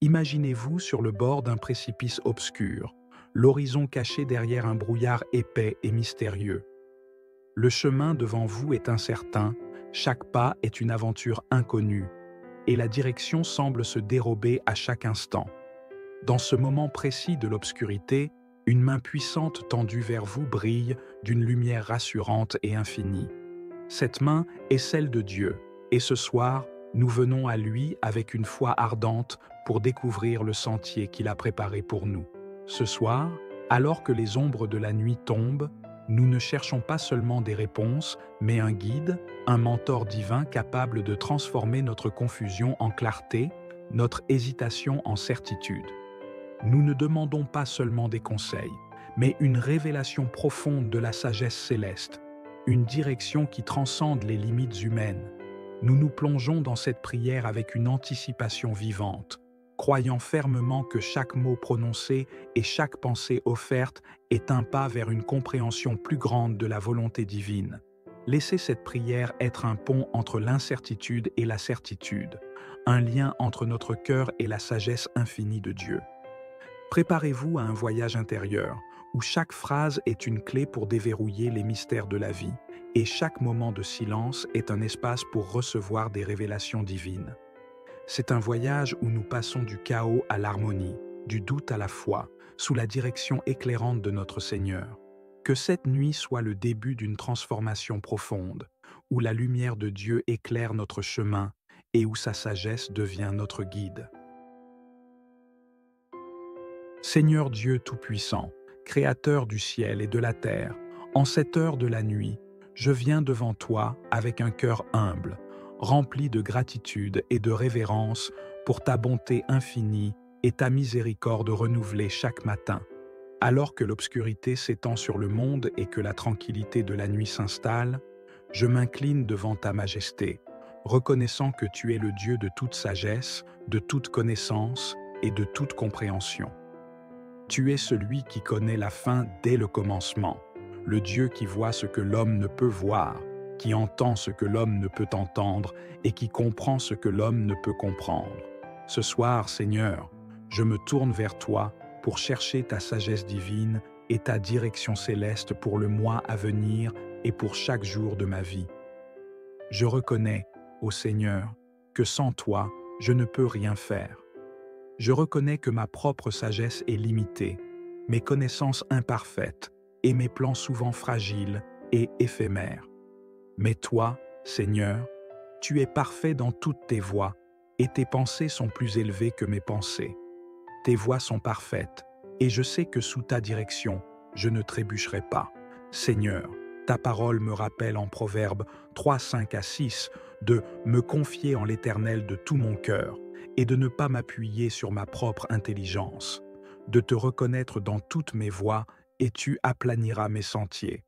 Imaginez-vous sur le bord d'un précipice obscur, l'horizon caché derrière un brouillard épais et mystérieux. Le chemin devant vous est incertain, chaque pas est une aventure inconnue, et la direction semble se dérober à chaque instant. Dans ce moment précis de l'obscurité, une main puissante tendue vers vous brille d'une lumière rassurante et infinie. Cette main est celle de Dieu, et ce soir, nous venons à lui avec une foi ardente pour découvrir le sentier qu'il a préparé pour nous. Ce soir, alors que les ombres de la nuit tombent, nous ne cherchons pas seulement des réponses, mais un guide, un mentor divin capable de transformer notre confusion en clarté, notre hésitation en certitude. Nous ne demandons pas seulement des conseils, mais une révélation profonde de la sagesse céleste, une direction qui transcende les limites humaines. Nous nous plongeons dans cette prière avec une anticipation vivante, croyant fermement que chaque mot prononcé et chaque pensée offerte est un pas vers une compréhension plus grande de la volonté divine. Laissez cette prière être un pont entre l'incertitude et la certitude, un lien entre notre cœur et la sagesse infinie de Dieu. Préparez-vous à un voyage intérieur, où chaque phrase est une clé pour déverrouiller les mystères de la vie, et chaque moment de silence est un espace pour recevoir des révélations divines. C'est un voyage où nous passons du chaos à l'harmonie, du doute à la foi, sous la direction éclairante de notre Seigneur. Que cette nuit soit le début d'une transformation profonde, où la lumière de Dieu éclaire notre chemin et où sa sagesse devient notre guide. Seigneur Dieu Tout-Puissant, Créateur du ciel et de la terre, en cette heure de la nuit, je viens devant toi avec un cœur humble, rempli de gratitude et de révérence pour ta bonté infinie et ta miséricorde renouvelée chaque matin. Alors que l'obscurité s'étend sur le monde et que la tranquillité de la nuit s'installe, je m'incline devant ta majesté, reconnaissant que tu es le Dieu de toute sagesse, de toute connaissance et de toute compréhension. Tu es celui qui connaît la fin dès le commencement, le Dieu qui voit ce que l'homme ne peut voir, qui entend ce que l'homme ne peut entendre et qui comprend ce que l'homme ne peut comprendre. Ce soir, Seigneur, je me tourne vers toi pour chercher ta sagesse divine et ta direction céleste pour le mois à venir et pour chaque jour de ma vie. Je reconnais, ô Seigneur, que sans toi, je ne peux rien faire. Je reconnais que ma propre sagesse est limitée, mes connaissances imparfaites et mes plans souvent fragiles et éphémères. Mais toi, Seigneur, tu es parfait dans toutes tes voies et tes pensées sont plus élevées que mes pensées. Tes voies sont parfaites et je sais que sous ta direction, je ne trébucherai pas. Seigneur, ta parole me rappelle en Proverbes 3, 5 à 6 de me confier en l'Éternel de tout mon cœur et de ne pas m'appuyer sur ma propre intelligence, de te reconnaître dans toutes mes voies et tu aplaniras mes sentiers.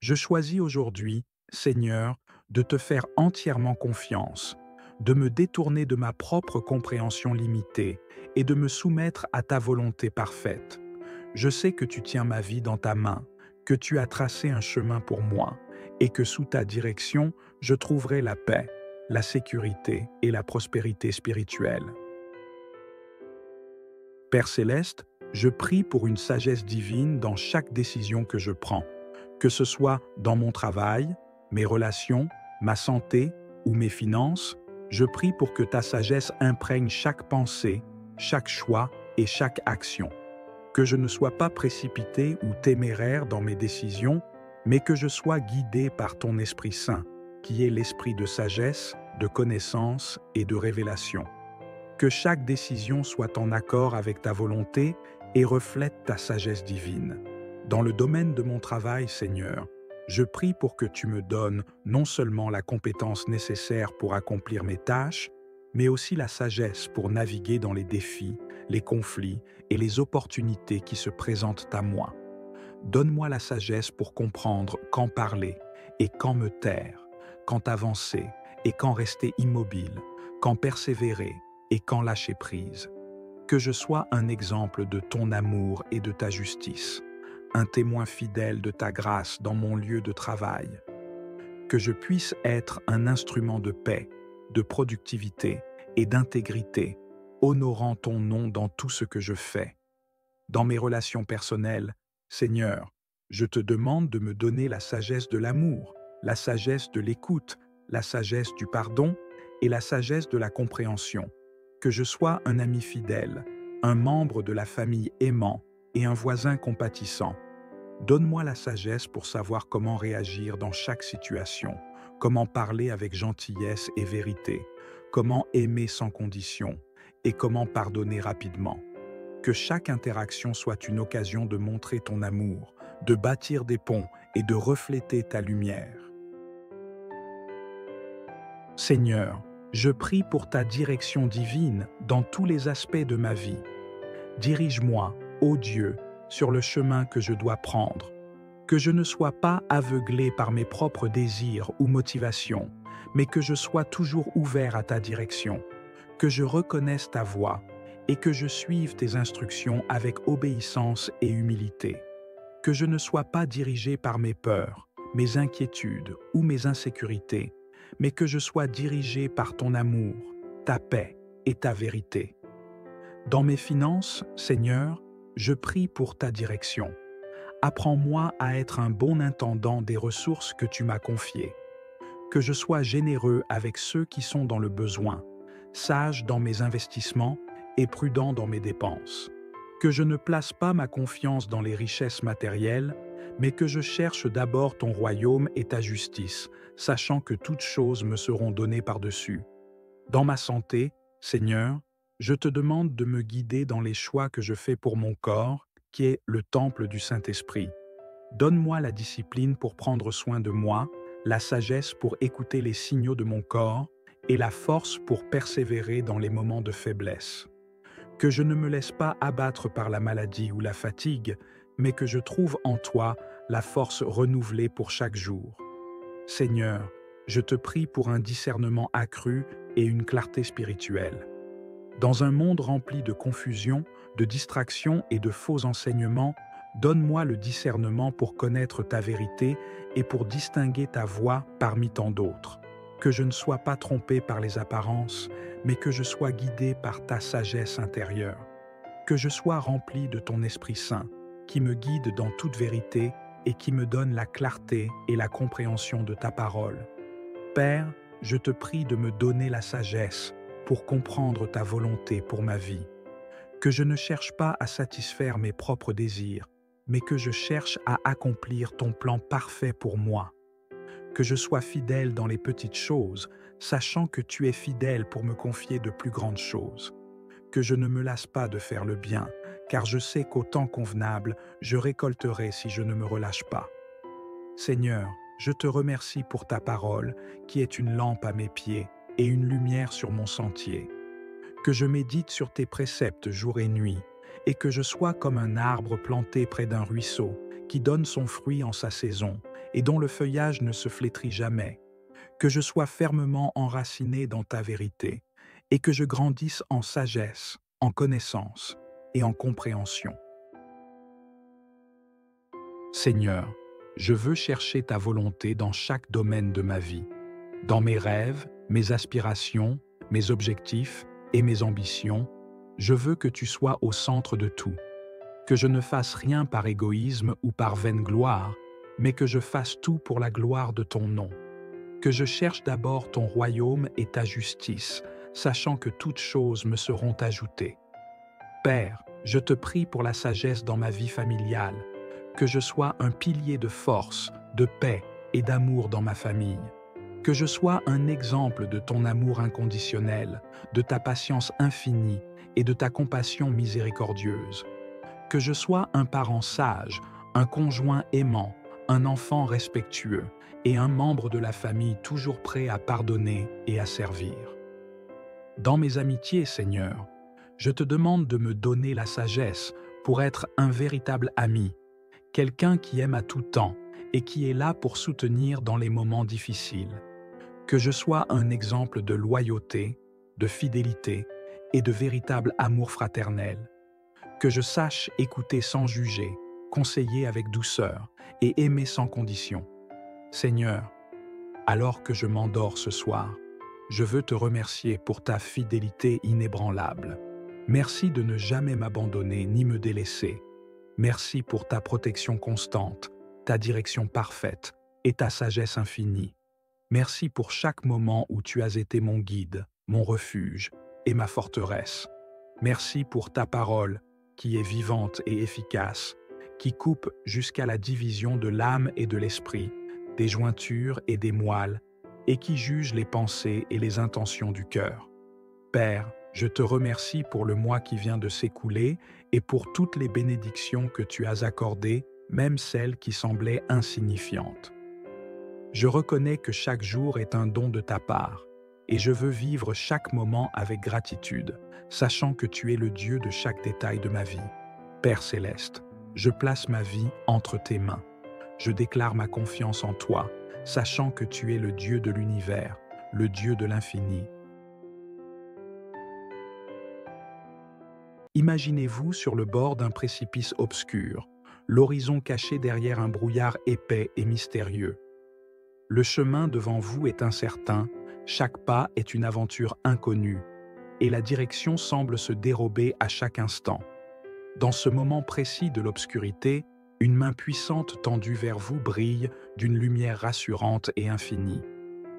Je choisis aujourd'hui, Seigneur, de te faire entièrement confiance, de me détourner de ma propre compréhension limitée et de me soumettre à ta volonté parfaite. Je sais que tu tiens ma vie dans ta main, que tu as tracé un chemin pour moi et que sous ta direction, je trouverai la paix, la sécurité et la prospérité spirituelle. Père céleste, je prie pour une sagesse divine dans chaque décision que je prends, que ce soit dans mon travail, mes relations, ma santé ou mes finances. Je prie pour que ta sagesse imprègne chaque pensée, chaque choix et chaque action. Que je ne sois pas précipité ou téméraire dans mes décisions, mais que je sois guidé par ton Esprit Saint, qui est l'esprit de sagesse, de connaissance et de révélation. Que chaque décision soit en accord avec ta volonté et reflète ta sagesse divine. Dans le domaine de mon travail, Seigneur, je prie pour que tu me donnes non seulement la compétence nécessaire pour accomplir mes tâches, mais aussi la sagesse pour naviguer dans les défis, les conflits et les opportunités qui se présentent à moi. Donne-moi la sagesse pour comprendre quand parler et quand me taire, quand avancer et quand rester immobile, quand persévérer et quand lâcher prise. Que je sois un exemple de ton amour et de ta justice, un témoin fidèle de ta grâce dans mon lieu de travail. Que je puisse être un instrument de paix, de productivité et d'intégrité, honorant ton nom dans tout ce que je fais. Dans mes relations personnelles, Seigneur, je te demande de me donner la sagesse de l'amour, la sagesse de l'écoute, la sagesse du pardon et la sagesse de la compréhension. Que je sois un ami fidèle, un membre de la famille aimant et un voisin compatissant. Donne-moi la sagesse pour savoir comment réagir dans chaque situation, comment parler avec gentillesse et vérité, comment aimer sans condition et comment pardonner rapidement. Que chaque interaction soit une occasion de montrer ton amour, de bâtir des ponts et de refléter ta lumière. Seigneur, je prie pour ta direction divine dans tous les aspects de ma vie. Dirige-moi, ô Dieu, sur le chemin que je dois prendre. Que je ne sois pas aveuglé par mes propres désirs ou motivations, mais que je sois toujours ouvert à ta direction. Que je reconnaisse ta voix et que je suive tes instructions avec obéissance et humilité. Que je ne sois pas dirigé par mes peurs, mes inquiétudes ou mes insécurités, mais que je sois dirigé par ton amour, ta paix et ta vérité. Dans mes finances, Seigneur, je prie pour ta direction. Apprends-moi à être un bon intendant des ressources que tu m'as confiées. Que je sois généreux avec ceux qui sont dans le besoin, sage dans mes investissements et prudent dans mes dépenses. Que je ne place pas ma confiance dans les richesses matérielles, mais que je cherche d'abord ton royaume et ta justice, sachant que toutes choses me seront données par-dessus. Dans ma santé, Seigneur, je te demande de me guider dans les choix que je fais pour mon corps, qui est le temple du Saint-Esprit. Donne-moi la discipline pour prendre soin de moi, la sagesse pour écouter les signaux de mon corps et la force pour persévérer dans les moments de faiblesse. Que je ne me laisse pas abattre par la maladie ou la fatigue, mais que je trouve en toi la force renouvelée pour chaque jour. Seigneur, je te prie pour un discernement accru et une clarté spirituelle. Dans un monde rempli de confusion, de distractions et de faux enseignements, donne-moi le discernement pour connaître ta vérité et pour distinguer ta voix parmi tant d'autres. Que je ne sois pas trompé par les apparences, mais que je sois guidé par ta sagesse intérieure. Que je sois rempli de ton Esprit Saint, qui me guide dans toute vérité et qui me donne la clarté et la compréhension de ta parole. Père, je te prie de me donner la sagesse pour comprendre ta volonté pour ma vie. Que je ne cherche pas à satisfaire mes propres désirs, mais que je cherche à accomplir ton plan parfait pour moi. Que je sois fidèle dans les petites choses, sachant que tu es fidèle pour me confier de plus grandes choses. Que je ne me lasse pas de faire le bien, car je sais qu'au temps convenable, je récolterai si je ne me relâche pas. Seigneur, je te remercie pour ta parole, qui est une lampe à mes pieds et une lumière sur mon sentier. Que je médite sur tes préceptes jour et nuit, et que je sois comme un arbre planté près d'un ruisseau, qui donne son fruit en sa saison, et dont le feuillage ne se flétrit jamais. Que je sois fermement enraciné dans ta vérité, et que je grandisse en sagesse, en connaissance et en compréhension. Seigneur, je veux chercher ta volonté dans chaque domaine de ma vie, dans mes rêves, mes aspirations, mes objectifs et mes ambitions. Je veux que tu sois au centre de tout, que je ne fasse rien par égoïsme ou par vaine gloire, mais que je fasse tout pour la gloire de ton nom. Que je cherche d'abord ton royaume et ta justice, sachant que toutes choses me seront ajoutées. Père, je te prie pour la sagesse dans ma vie familiale, que je sois un pilier de force, de paix et d'amour dans ma famille. Que je sois un exemple de ton amour inconditionnel, de ta patience infinie et de ta compassion miséricordieuse. Que je sois un parent sage, un conjoint aimant, un enfant respectueux et un membre de la famille toujours prêt à pardonner et à servir. Dans mes amitiés, Seigneur, je te demande de me donner la sagesse pour être un véritable ami, quelqu'un qui aime à tout temps et qui est là pour soutenir dans les moments difficiles. Que je sois un exemple de loyauté, de fidélité et de véritable amour fraternel. Que je sache écouter sans juger, conseiller avec douceur et aimer sans condition. Seigneur, alors que je m'endors ce soir, je veux te remercier pour ta fidélité inébranlable. Merci de ne jamais m'abandonner ni me délaisser. Merci pour ta protection constante, ta direction parfaite et ta sagesse infinie. Merci pour chaque moment où tu as été mon guide, mon refuge et ma forteresse. Merci pour ta parole qui est vivante et efficace, qui coupe jusqu'à la division de l'âme et de l'esprit, des jointures et des moelles, et qui juge les pensées et les intentions du cœur. Père, je te remercie pour le mois qui vient de s'écouler et pour toutes les bénédictions que tu as accordées, même celles qui semblaient insignifiantes. Je reconnais que chaque jour est un don de ta part, et je veux vivre chaque moment avec gratitude, sachant que tu es le Dieu de chaque détail de ma vie. Père céleste, je place ma vie entre tes mains. Je déclare ma confiance en toi, sachant que tu es le Dieu de l'univers, le Dieu de l'infini. Imaginez-vous sur le bord d'un précipice obscur, l'horizon caché derrière un brouillard épais et mystérieux. Le chemin devant vous est incertain, chaque pas est une aventure inconnue, et la direction semble se dérober à chaque instant. Dans ce moment précis de l'obscurité, une main puissante tendue vers vous brille d'une lumière rassurante et infinie.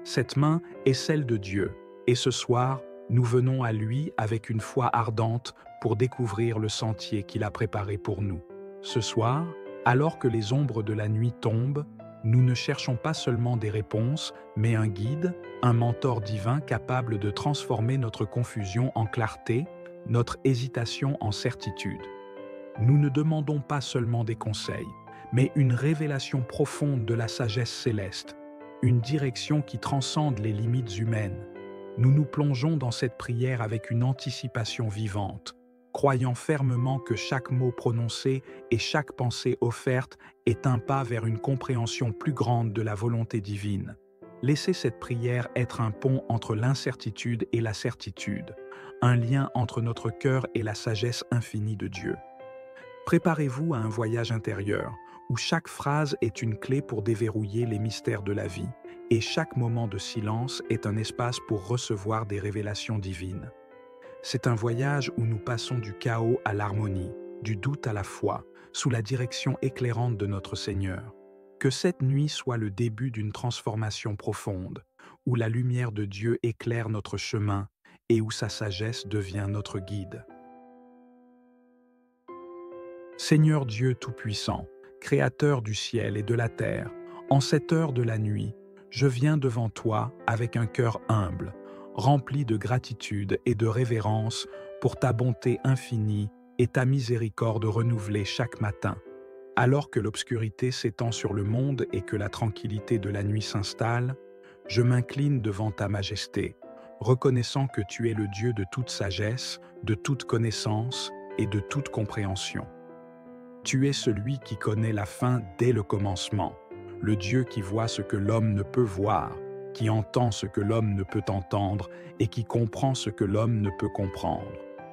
Cette main est celle de Dieu, et ce soir, nous venons à lui avec une foi ardente pour découvrir le sentier qu'il a préparé pour nous. Ce soir, alors que les ombres de la nuit tombent, nous ne cherchons pas seulement des réponses, mais un guide, un mentor divin capable de transformer notre confusion en clarté, notre hésitation en certitude. Nous ne demandons pas seulement des conseils, mais une révélation profonde de la sagesse céleste, une direction qui transcende les limites humaines. Nous nous plongeons dans cette prière avec une anticipation vivante, croyant fermement que chaque mot prononcé et chaque pensée offerte est un pas vers une compréhension plus grande de la volonté divine. Laissez cette prière être un pont entre l'incertitude et la certitude, un lien entre notre cœur et la sagesse infinie de Dieu. Préparez-vous à un voyage intérieur, où chaque phrase est une clé pour déverrouiller les mystères de la vie, et chaque moment de silence est un espace pour recevoir des révélations divines. C'est un voyage où nous passons du chaos à l'harmonie, du doute à la foi, sous la direction éclairante de notre Seigneur. Que cette nuit soit le début d'une transformation profonde, où la lumière de Dieu éclaire notre chemin et où sa sagesse devient notre guide. Seigneur Dieu Tout-Puissant, Créateur du ciel et de la terre, en cette heure de la nuit, je viens devant toi avec un cœur humble, rempli de gratitude et de révérence pour ta bonté infinie et ta miséricorde renouvelée chaque matin. Alors que l'obscurité s'étend sur le monde et que la tranquillité de la nuit s'installe, je m'incline devant ta majesté, reconnaissant que tu es le Dieu de toute sagesse, de toute connaissance et de toute compréhension. Tu es celui qui connaît la fin dès le commencement, le Dieu qui voit ce que l'homme ne peut voir, qui entend ce que l'homme ne peut entendre et qui comprend ce que l'homme ne peut comprendre.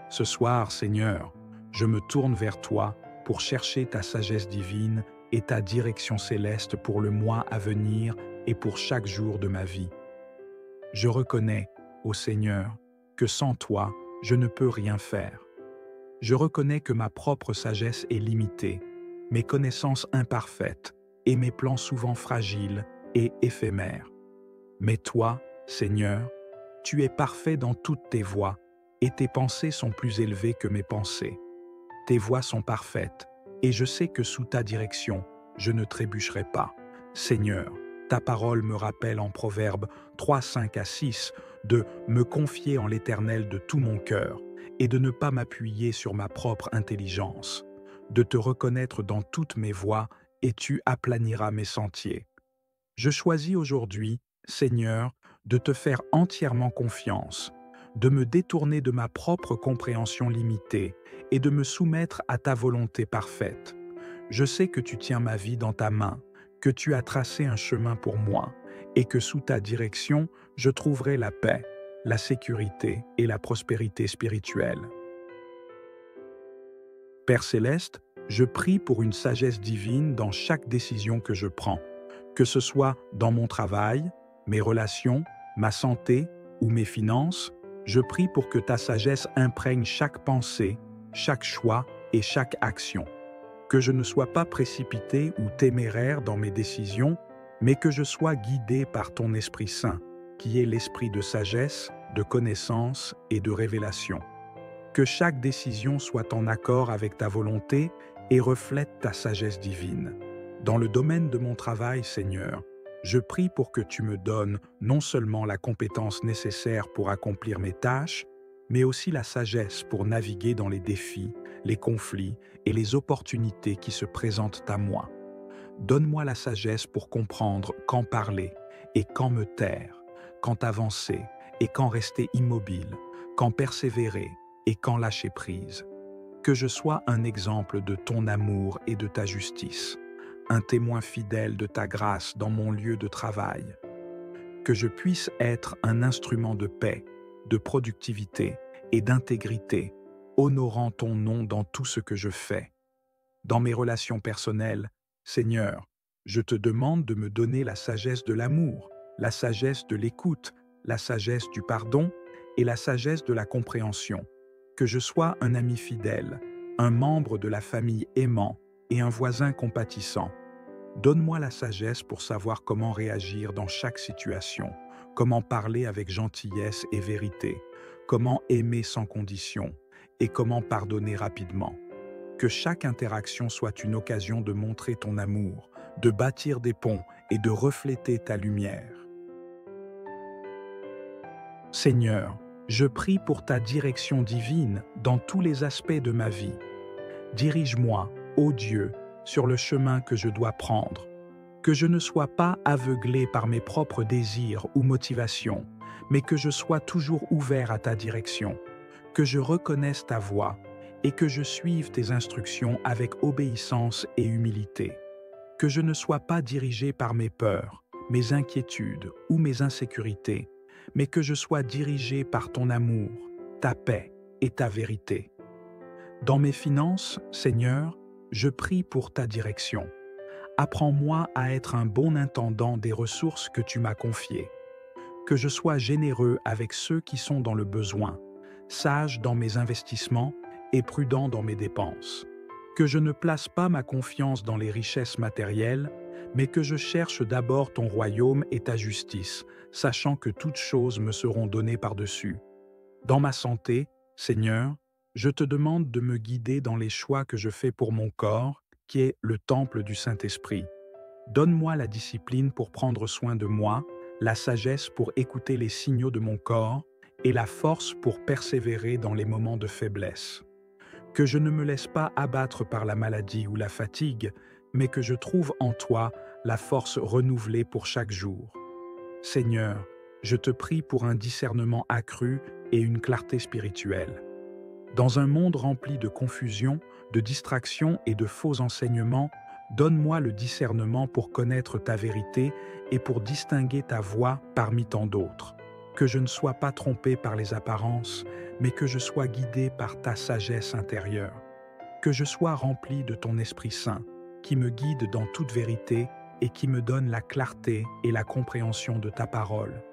Ce soir, Seigneur, je me tourne vers toi pour chercher ta sagesse divine et ta direction céleste pour le mois à venir et pour chaque jour de ma vie. Je reconnais, ô Seigneur, que sans toi, je ne peux rien faire. Je reconnais que ma propre sagesse est limitée, mes connaissances imparfaites et mes plans souvent fragiles et éphémères. Mais toi, Seigneur, tu es parfait dans toutes tes voies et tes pensées sont plus élevées que mes pensées. Tes voies sont parfaites et je sais que sous ta direction, je ne trébucherai pas. Seigneur, ta parole me rappelle en Proverbes 3, 5 à 6 de me confier en l'Éternel de tout mon cœur et de ne pas m'appuyer sur ma propre intelligence, de te reconnaître dans toutes mes voies et tu aplaniras mes sentiers. Je choisis aujourd'hui, Seigneur, de te faire entièrement confiance, de me détourner de ma propre compréhension limitée et de me soumettre à ta volonté parfaite. Je sais que tu tiens ma vie dans ta main, que tu as tracé un chemin pour moi et que sous ta direction, je trouverai la paix, la sécurité et la prospérité spirituelle. Père céleste, je prie pour une sagesse divine dans chaque décision que je prends, que ce soit dans mon travail, mes relations, ma santé ou mes finances. Je prie pour que ta sagesse imprègne chaque pensée, chaque choix et chaque action. Que je ne sois pas précipité ou téméraire dans mes décisions, mais que je sois guidé par ton Esprit Saint, qui est l'esprit de sagesse, de connaissance et de révélation. Que chaque décision soit en accord avec ta volonté et reflète ta sagesse divine. Dans le domaine de mon travail, Seigneur, je prie pour que tu me donnes non seulement la compétence nécessaire pour accomplir mes tâches, mais aussi la sagesse pour naviguer dans les défis, les conflits et les opportunités qui se présentent à moi. Donne-moi la sagesse pour comprendre quand parler et quand me taire, quand avancer et quand rester immobile, quand persévérer et quand lâcher prise. Que je sois un exemple de ton amour et de ta justice, un témoin fidèle de ta grâce dans mon lieu de travail. Que je puisse être un instrument de paix, de productivité et d'intégrité, honorant ton nom dans tout ce que je fais. Dans mes relations personnelles, Seigneur, je te demande de me donner la sagesse de l'amour, la sagesse de l'écoute, la sagesse du pardon et la sagesse de la compréhension. Que je sois un ami fidèle, un membre de la famille aimant et un voisin compatissant. Donne-moi la sagesse pour savoir comment réagir dans chaque situation, comment parler avec gentillesse et vérité, comment aimer sans condition et comment pardonner rapidement. Que chaque interaction soit une occasion de montrer ton amour, de bâtir des ponts et de refléter ta lumière. Seigneur, je prie pour ta direction divine dans tous les aspects de ma vie. Dirige-moi, ô Dieu, sur le chemin que je dois prendre. Que je ne sois pas aveuglé par mes propres désirs ou motivations, mais que je sois toujours ouvert à ta direction. Que je reconnaisse ta voix et que je suive tes instructions avec obéissance et humilité. Que je ne sois pas dirigé par mes peurs, mes inquiétudes ou mes insécurités, mais que je sois dirigé par ton amour, ta paix et ta vérité. Dans mes finances, Seigneur, je prie pour ta direction. Apprends-moi à être un bon intendant des ressources que tu m'as confiées. Que je sois généreux avec ceux qui sont dans le besoin, sage dans mes investissements et prudent dans mes dépenses. Que je ne place pas ma confiance dans les richesses matérielles, mais que je cherche d'abord ton royaume et ta justice, sachant que toutes choses me seront données par-dessus. Dans ma santé, Seigneur, je te demande de me guider dans les choix que je fais pour mon corps, qui est le temple du Saint-Esprit. Donne-moi la discipline pour prendre soin de moi, la sagesse pour écouter les signaux de mon corps et la force pour persévérer dans les moments de faiblesse. Que je ne me laisse pas abattre par la maladie ou la fatigue, mais que je trouve en toi la force renouvelée pour chaque jour. Seigneur, je te prie pour un discernement accru et une clarté spirituelle. Dans un monde rempli de confusion, de distractions et de faux enseignements, donne-moi le discernement pour connaître ta vérité et pour distinguer ta voix parmi tant d'autres. Que je ne sois pas trompé par les apparences, mais que je sois guidé par ta sagesse intérieure. Que je sois rempli de ton Esprit Saint, qui me guide dans toute vérité et qui me donne la clarté et la compréhension de ta parole.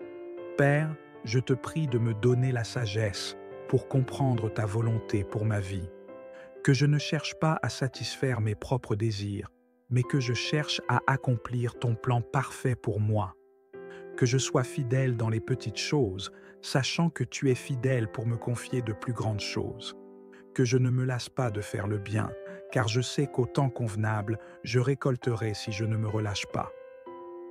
Père, je te prie de me donner la sagesse pour comprendre ta volonté pour ma vie. Que je ne cherche pas à satisfaire mes propres désirs, mais que je cherche à accomplir ton plan parfait pour moi. Que je sois fidèle dans les petites choses, sachant que tu es fidèle pour me confier de plus grandes choses. Que je ne me lasse pas de faire le bien, car je sais qu'au temps convenable, je récolterai si je ne me relâche pas.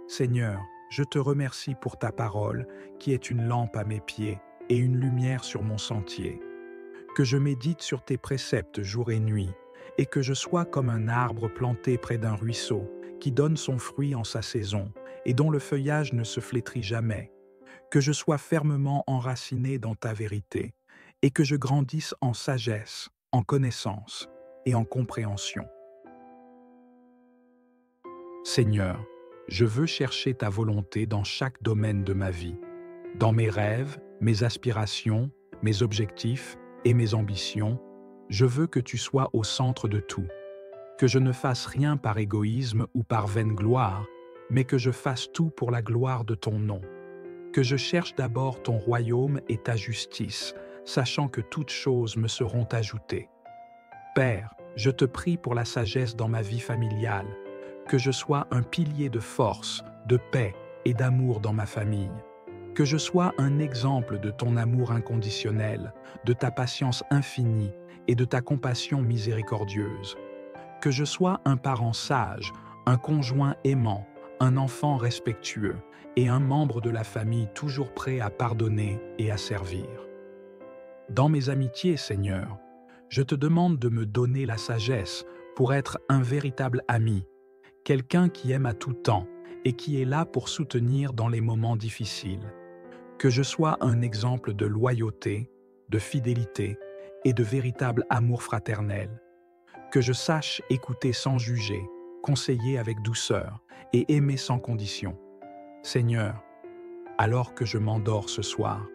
Seigneur, je te remercie pour ta parole, qui est une lampe à mes pieds et une lumière sur mon sentier. Que je médite sur tes préceptes jour et nuit, et que je sois comme un arbre planté près d'un ruisseau, qui donne son fruit en sa saison, et dont le feuillage ne se flétrit jamais. Que je sois fermement enraciné dans ta vérité, et que je grandisse en sagesse, en connaissance et en compréhension. Seigneur, je veux chercher ta volonté dans chaque domaine de ma vie, dans mes rêves, mes aspirations, mes objectifs et mes ambitions. Je veux que tu sois au centre de tout, que je ne fasse rien par égoïsme ou par vaine gloire, mais que je fasse tout pour la gloire de ton nom. Que je cherche d'abord ton royaume et ta justice, sachant que toutes choses me seront ajoutées. Père, je te prie pour la sagesse dans ma vie familiale, que je sois un pilier de force, de paix et d'amour dans ma famille. Que je sois un exemple de ton amour inconditionnel, de ta patience infinie et de ta compassion miséricordieuse. Que je sois un parent sage, un conjoint aimant, un enfant respectueux et un membre de la famille toujours prêt à pardonner et à servir. Dans mes amitiés, Seigneur, je te demande de me donner la sagesse pour être un véritable ami, quelqu'un qui aime à tout temps et qui est là pour soutenir dans les moments difficiles. Que je sois un exemple de loyauté, de fidélité et de véritable amour fraternel. Que je sache écouter sans juger, conseiller avec douceur et aimer sans condition. Seigneur, alors que je m'endors ce soir,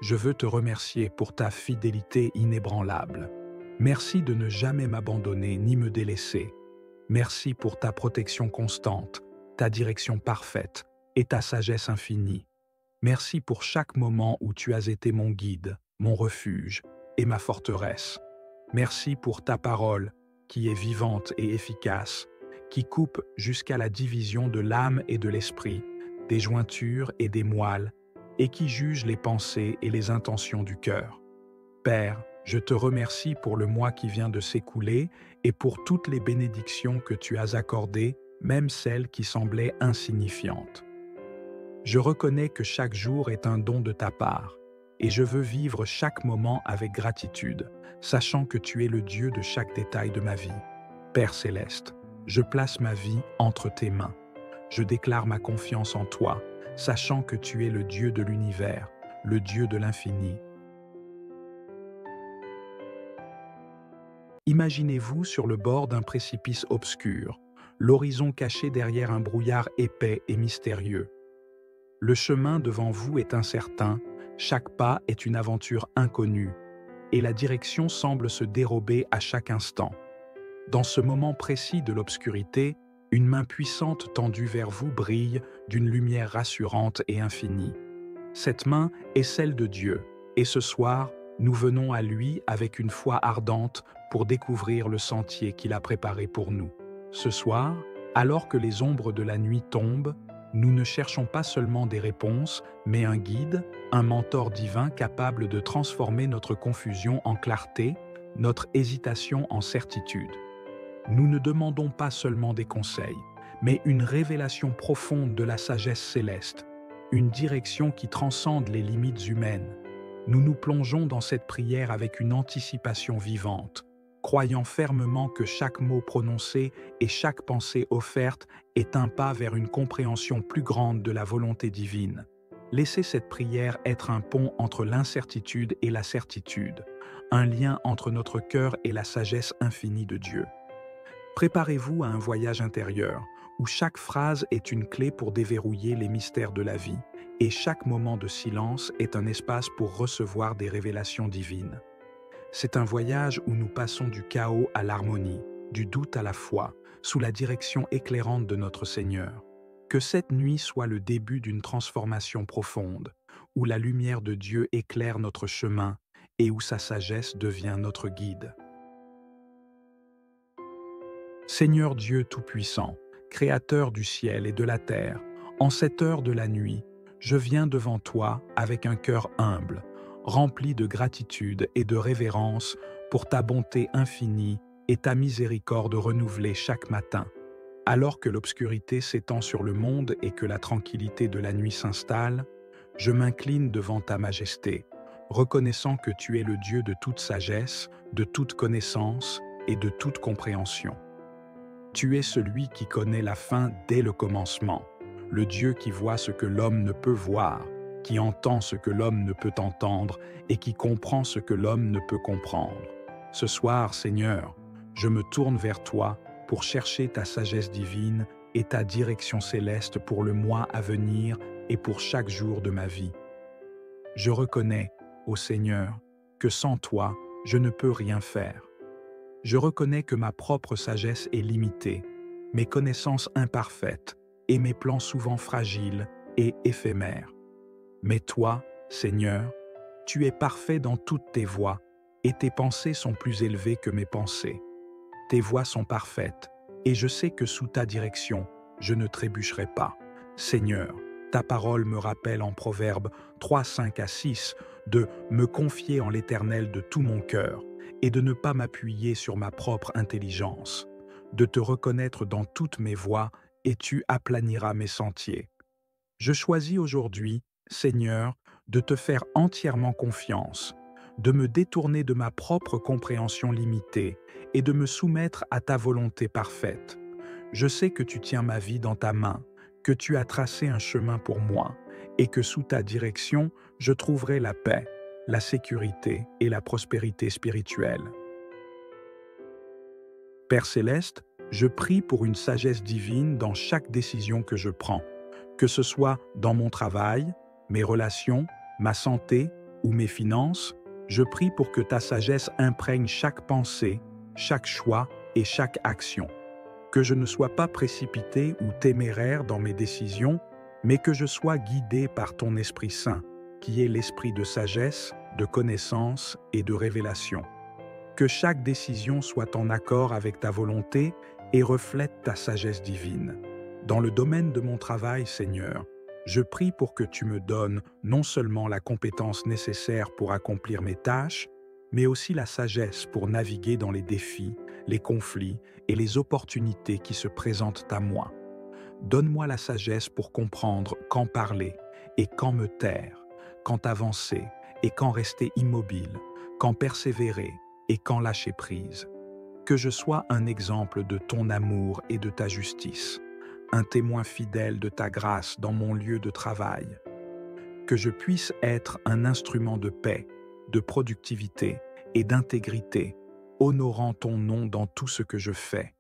je veux te remercier pour ta fidélité inébranlable. Merci de ne jamais m'abandonner ni me délaisser. Merci pour ta protection constante, ta direction parfaite et ta sagesse infinie. Merci pour chaque moment où tu as été mon guide, mon refuge et ma forteresse. Merci pour ta parole qui est vivante et efficace, qui coupe jusqu'à la division de l'âme et de l'esprit, des jointures et des moelles, et qui juge les pensées et les intentions du cœur. Père, je te remercie pour le mois qui vient de s'écouler et pour toutes les bénédictions que tu as accordées, même celles qui semblaient insignifiantes. Je reconnais que chaque jour est un don de ta part, et je veux vivre chaque moment avec gratitude, sachant que tu es le Dieu de chaque détail de ma vie. Père céleste, je place ma vie entre tes mains. Je déclare ma confiance en toi, sachant que tu es le Dieu de l'univers, le Dieu de l'infini. Imaginez-vous sur le bord d'un précipice obscur, l'horizon caché derrière un brouillard épais et mystérieux. Le chemin devant vous est incertain, chaque pas est une aventure inconnue, et la direction semble se dérober à chaque instant. Dans ce moment précis de l'obscurité, une main puissante tendue vers vous brille d'une lumière rassurante et infinie. Cette main est celle de Dieu, et ce soir, nous venons à lui avec une foi ardente pour découvrir le sentier qu'il a préparé pour nous. Ce soir, alors que les ombres de la nuit tombent, nous ne cherchons pas seulement des réponses, mais un guide, un mentor divin capable de transformer notre confusion en clarté, notre hésitation en certitude. Nous ne demandons pas seulement des conseils, mais une révélation profonde de la sagesse céleste, une direction qui transcende les limites humaines. Nous nous plongeons dans cette prière avec une anticipation vivante, croyant fermement que chaque mot prononcé et chaque pensée offerte est un pas vers une compréhension plus grande de la volonté divine. Laissez cette prière être un pont entre l'incertitude et la certitude, un lien entre notre cœur et la sagesse infinie de Dieu. Préparez-vous à un voyage intérieur, où chaque phrase est une clé pour déverrouiller les mystères de la vie, et chaque moment de silence est un espace pour recevoir des révélations divines. C'est un voyage où nous passons du chaos à l'harmonie, du doute à la foi, sous la direction éclairante de notre Seigneur. Que cette nuit soit le début d'une transformation profonde, où la lumière de Dieu éclaire notre chemin et où sa sagesse devient notre guide. Seigneur Dieu Tout-Puissant, Créateur du ciel et de la terre, en cette heure de la nuit, je viens devant toi avec un cœur humble, rempli de gratitude et de révérence pour ta bonté infinie et ta miséricorde renouvelée chaque matin. Alors que l'obscurité s'étend sur le monde et que la tranquillité de la nuit s'installe, je m'incline devant ta majesté, reconnaissant que tu es le Dieu de toute sagesse, de toute connaissance et de toute compréhension. Tu es celui qui connaît la fin dès le commencement, le Dieu qui voit ce que l'homme ne peut voir, qui entend ce que l'homme ne peut entendre et qui comprend ce que l'homme ne peut comprendre. Ce soir, Seigneur, je me tourne vers toi pour chercher ta sagesse divine et ta direction céleste pour le mois à venir et pour chaque jour de ma vie. Je reconnais, ô Seigneur, que sans toi, je ne peux rien faire. Je reconnais que ma propre sagesse est limitée, mes connaissances imparfaites et mes plans souvent fragiles et éphémères. Mais toi, Seigneur, tu es parfait dans toutes tes voies, et tes pensées sont plus élevées que mes pensées. Tes voies sont parfaites, et je sais que sous ta direction, je ne trébucherai pas. Seigneur, ta parole me rappelle en Proverbes 3, 5 à 6 de me confier en l'Éternel de tout mon cœur et de ne pas m'appuyer sur ma propre intelligence, de te reconnaître dans toutes mes voies et tu aplaniras mes sentiers. Je choisis aujourd'hui, Seigneur, de te faire entièrement confiance, de me détourner de ma propre compréhension limitée et de me soumettre à ta volonté parfaite. Je sais que tu tiens ma vie dans ta main, que tu as tracé un chemin pour moi et que sous ta direction, je trouverai la paix, la sécurité et la prospérité spirituelle. Père céleste, je prie pour une sagesse divine dans chaque décision que je prends, que ce soit dans mon travail, mes relations, ma santé ou mes finances. Je prie pour que ta sagesse imprègne chaque pensée, chaque choix et chaque action. Que je ne sois pas précipité ou téméraire dans mes décisions, mais que je sois guidé par ton Esprit Saint, qui est l'esprit de sagesse, de connaissance et de révélation. Que chaque décision soit en accord avec ta volonté et reflète ta sagesse divine. Dans le domaine de mon travail, Seigneur, je prie pour que tu me donnes non seulement la compétence nécessaire pour accomplir mes tâches, mais aussi la sagesse pour naviguer dans les défis, les conflits et les opportunités qui se présentent à moi. Donne-moi la sagesse pour comprendre quand parler et quand me taire, quand avancer et quand rester immobile, quand persévérer et quand lâcher prise. Que je sois un exemple de ton amour et de ta justice, un témoin fidèle de ta grâce dans mon lieu de travail. Que je puisse être un instrument de paix, de productivité et d'intégrité, honorant ton nom dans tout ce que je fais.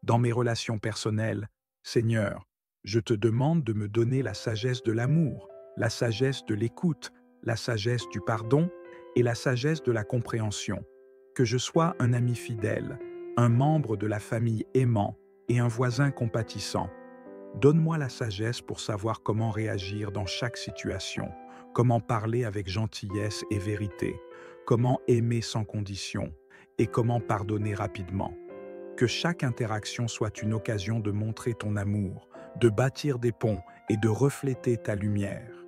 Dans mes relations personnelles, Seigneur, je te demande de me donner la sagesse de l'amour, la sagesse de l'écoute, la sagesse du pardon et la sagesse de la compréhension. Que je sois un ami fidèle, un membre de la famille aimant et un voisin compatissant. Donne-moi la sagesse pour savoir comment réagir dans chaque situation, comment parler avec gentillesse et vérité, comment aimer sans condition et comment pardonner rapidement. Que chaque interaction soit une occasion de montrer ton amour, de bâtir des ponts et de refléter ta lumière.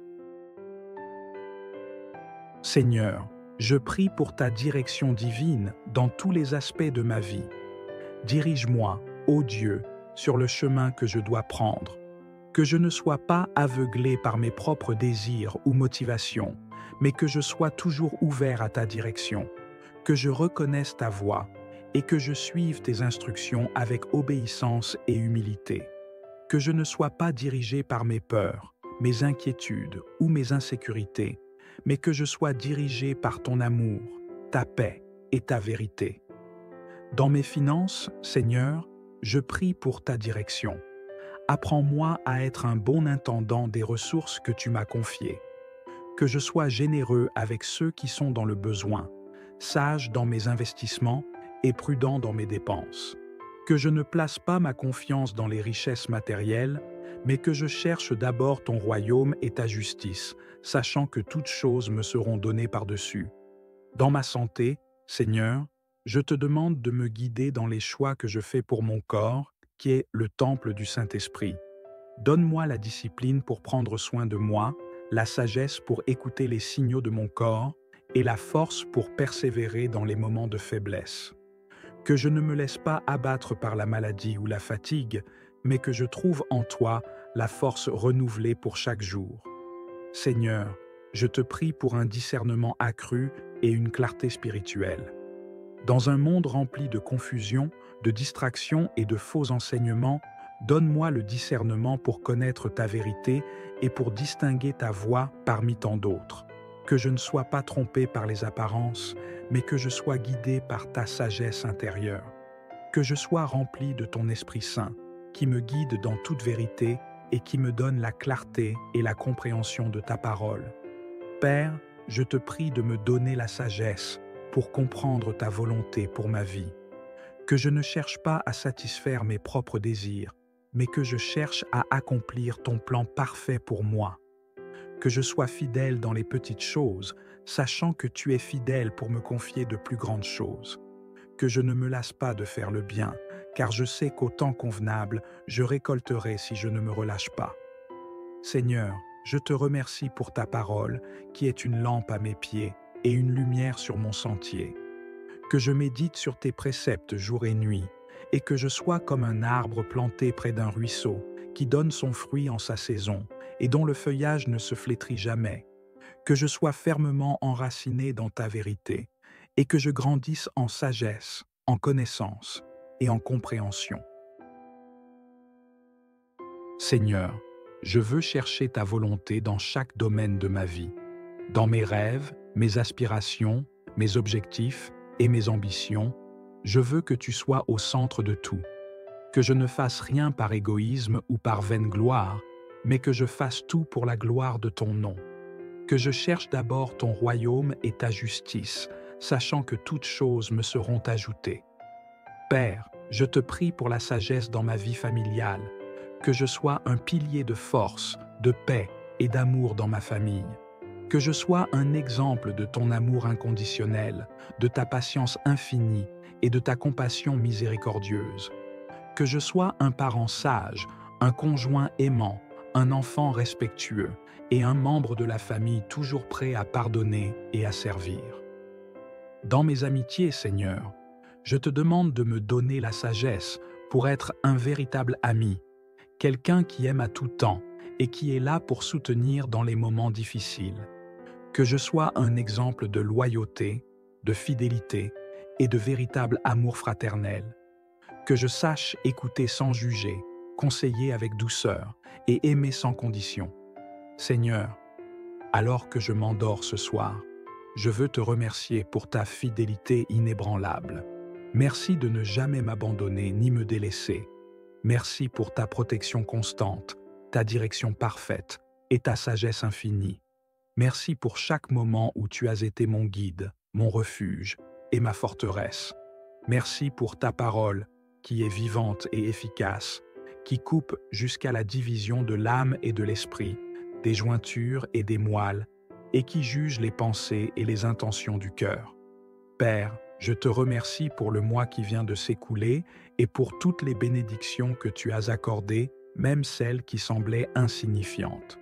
Seigneur, je prie pour ta direction divine dans tous les aspects de ma vie. Dirige-moi, ô Dieu, sur le chemin que je dois prendre. Que je ne sois pas aveuglé par mes propres désirs ou motivations, mais que je sois toujours ouvert à ta direction. Que je reconnaisse ta voix et que je suive tes instructions avec obéissance et humilité. Que je ne sois pas dirigé par mes peurs, mes inquiétudes ou mes insécurités, mais que je sois dirigé par ton amour, ta paix et ta vérité. Dans mes finances, Seigneur, je prie pour ta direction. Apprends-moi à être un bon intendant des ressources que tu m'as confiées. Que je sois généreux avec ceux qui sont dans le besoin, sage dans mes investissements et prudent dans mes dépenses. Que je ne place pas ma confiance dans les richesses matérielles, mais que je cherche d'abord ton royaume et ta justice, sachant que toutes choses me seront données par-dessus. Dans ma santé, Seigneur, je te demande de me guider dans les choix que je fais pour mon corps, qui est le temple du Saint-Esprit. Donne-moi la discipline pour prendre soin de moi, la sagesse pour écouter les signaux de mon corps et la force pour persévérer dans les moments de faiblesse. Que je ne me laisse pas abattre par la maladie ou la fatigue, mais que je trouve en toi la force renouvelée pour chaque jour. Seigneur, je te prie pour un discernement accru et une clarté spirituelle. Dans un monde rempli de confusion, de distractions et de faux enseignements, donne-moi le discernement pour connaître ta vérité et pour distinguer ta voix parmi tant d'autres. Que je ne sois pas trompé par les apparences, mais que je sois guidé par ta sagesse intérieure. Que je sois rempli de ton Esprit Saint, qui me guide dans toute vérité et qui me donne la clarté et la compréhension de ta parole. Père, je te prie de me donner la sagesse pour comprendre ta volonté pour ma vie. Que je ne cherche pas à satisfaire mes propres désirs, mais que je cherche à accomplir ton plan parfait pour moi. que je sois fidèle dans les petites choses, sachant que tu es fidèle pour me confier de plus grandes choses. Que je ne me lasse pas de faire le bien, car je sais qu'au temps convenable, je récolterai si je ne me relâche pas. Seigneur, je te remercie pour ta parole, qui est une lampe à mes pieds et une lumière sur mon sentier. Que je médite sur tes préceptes jour et nuit, et que je sois comme un arbre planté près d'un ruisseau, qui donne son fruit en sa saison, et dont le feuillage ne se flétrit jamais. Que je sois fermement enraciné dans ta vérité, et que je grandisse en sagesse, en connaissance et en compréhension. Seigneur, je veux chercher ta volonté dans chaque domaine de ma vie, dans mes rêves, mes aspirations, mes objectifs et mes ambitions. Je veux que tu sois au centre de tout, que je ne fasse rien par égoïsme ou par vaine gloire, mais que je fasse tout pour la gloire de ton nom. Que je cherche d'abord ton royaume et ta justice, sachant que toutes choses me seront ajoutées. Père, je te prie pour la sagesse dans ma vie familiale, que je sois un pilier de force, de paix et d'amour dans ma famille. Que je sois un exemple de ton amour inconditionnel, de ta patience infinie et de ta compassion miséricordieuse. Que je sois un parent sage, un conjoint aimant, un enfant respectueux et un membre de la famille toujours prêt à pardonner et à servir. Dans mes amitiés, Seigneur, je te demande de me donner la sagesse pour être un véritable ami, quelqu'un qui aime à tout temps et qui est là pour soutenir dans les moments difficiles. Que je sois un exemple de loyauté, de fidélité et de véritable amour fraternel. Que je sache écouter sans juger, conseiller avec douceur et aimer sans condition. Seigneur, alors que je m'endors ce soir, je veux te remercier pour ta fidélité inébranlable. Merci de ne jamais m'abandonner ni me délaisser. Merci pour ta protection constante, ta direction parfaite et ta sagesse infinie. Merci pour chaque moment où tu as été mon guide, mon refuge et ma forteresse. Merci pour ta parole qui est vivante et efficace, qui coupe jusqu'à la division de l'âme et de l'esprit, des jointures et des moelles, et qui juge les pensées et les intentions du cœur. Père, je te remercie pour le mois qui vient de s'écouler et pour toutes les bénédictions que tu as accordées, même celles qui semblaient insignifiantes.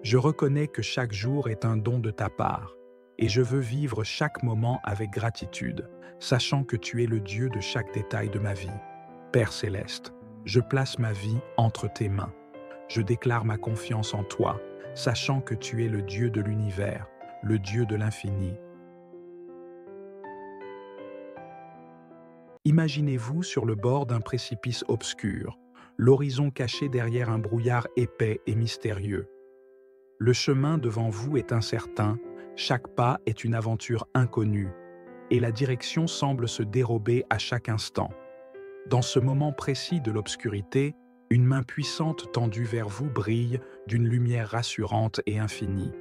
Je reconnais que chaque jour est un don de ta part, et je veux vivre chaque moment avec gratitude, sachant que tu es le Dieu de chaque détail de ma vie. Père céleste, je place ma vie entre tes mains. Je déclare ma confiance en toi, sachant que tu es le Dieu de l'univers, le Dieu de l'infini. Imaginez-vous sur le bord d'un précipice obscur, l'horizon caché derrière un brouillard épais et mystérieux. Le chemin devant vous est incertain, chaque pas est une aventure inconnue, et la direction semble se dérober à chaque instant. Dans ce moment précis de l'obscurité, une main puissante tendue vers vous brille d'une lumière rassurante et infinie.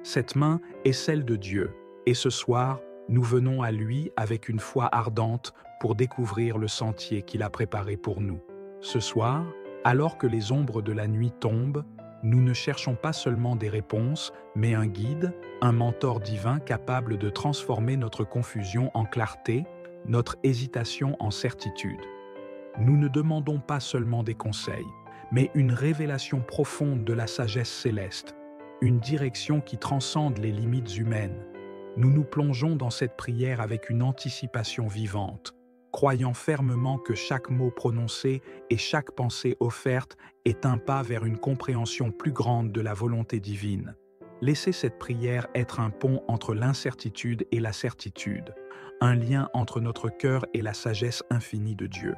Cette main est celle de Dieu, et ce soir, nous venons à lui avec une foi ardente pour découvrir le sentier qu'il a préparé pour nous. Ce soir, alors que les ombres de la nuit tombent, nous ne cherchons pas seulement des réponses, mais un guide, un mentor divin capable de transformer notre confusion en clarté, notre hésitation en certitude. Nous ne demandons pas seulement des conseils, mais une révélation profonde de la sagesse céleste, une direction qui transcende les limites humaines. Nous nous plongeons dans cette prière avec une anticipation vivante, croyant fermement que chaque mot prononcé et chaque pensée offerte est un pas vers une compréhension plus grande de la volonté divine. Laissez cette prière être un pont entre l'incertitude et la certitude, un lien entre notre cœur et la sagesse infinie de Dieu.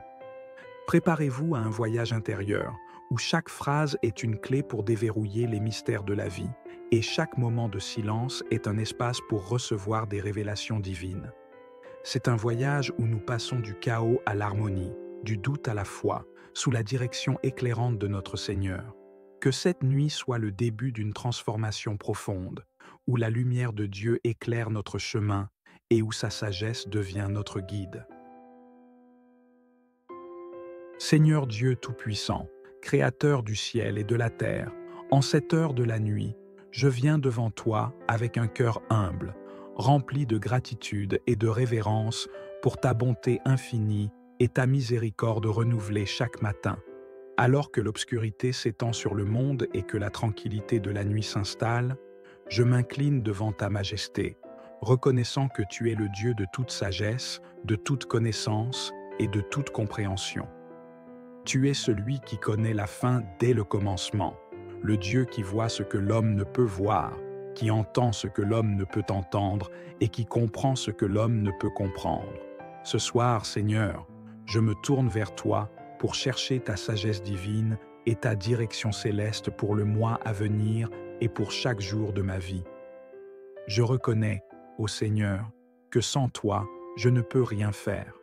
Préparez-vous à un voyage intérieur, où chaque phrase est une clé pour déverrouiller les mystères de la vie, et chaque moment de silence est un espace pour recevoir des révélations divines. C'est un voyage où nous passons du chaos à l'harmonie, du doute à la foi, sous la direction éclairante de notre Seigneur. Que cette nuit soit le début d'une transformation profonde, où la lumière de Dieu éclaire notre chemin et où sa sagesse devient notre guide. Seigneur Dieu Tout-Puissant, Créateur du ciel et de la terre, en cette heure de la nuit, je viens devant toi avec un cœur humble, rempli de gratitude et de révérence pour ta bonté infinie et ta miséricorde renouvelée chaque matin. Alors que l'obscurité s'étend sur le monde et que la tranquillité de la nuit s'installe, je m'incline devant ta majesté, reconnaissant que tu es le Dieu de toute sagesse, de toute connaissance et de toute compréhension. Tu es celui qui connaît la fin dès le commencement, le Dieu qui voit ce que l'homme ne peut voir, qui entend ce que l'homme ne peut entendre et qui comprend ce que l'homme ne peut comprendre. Ce soir, Seigneur, je me tourne vers toi pour chercher ta sagesse divine et ta direction céleste pour le mois à venir et pour chaque jour de ma vie. Je reconnais, ô Seigneur, que sans toi, je ne peux rien faire.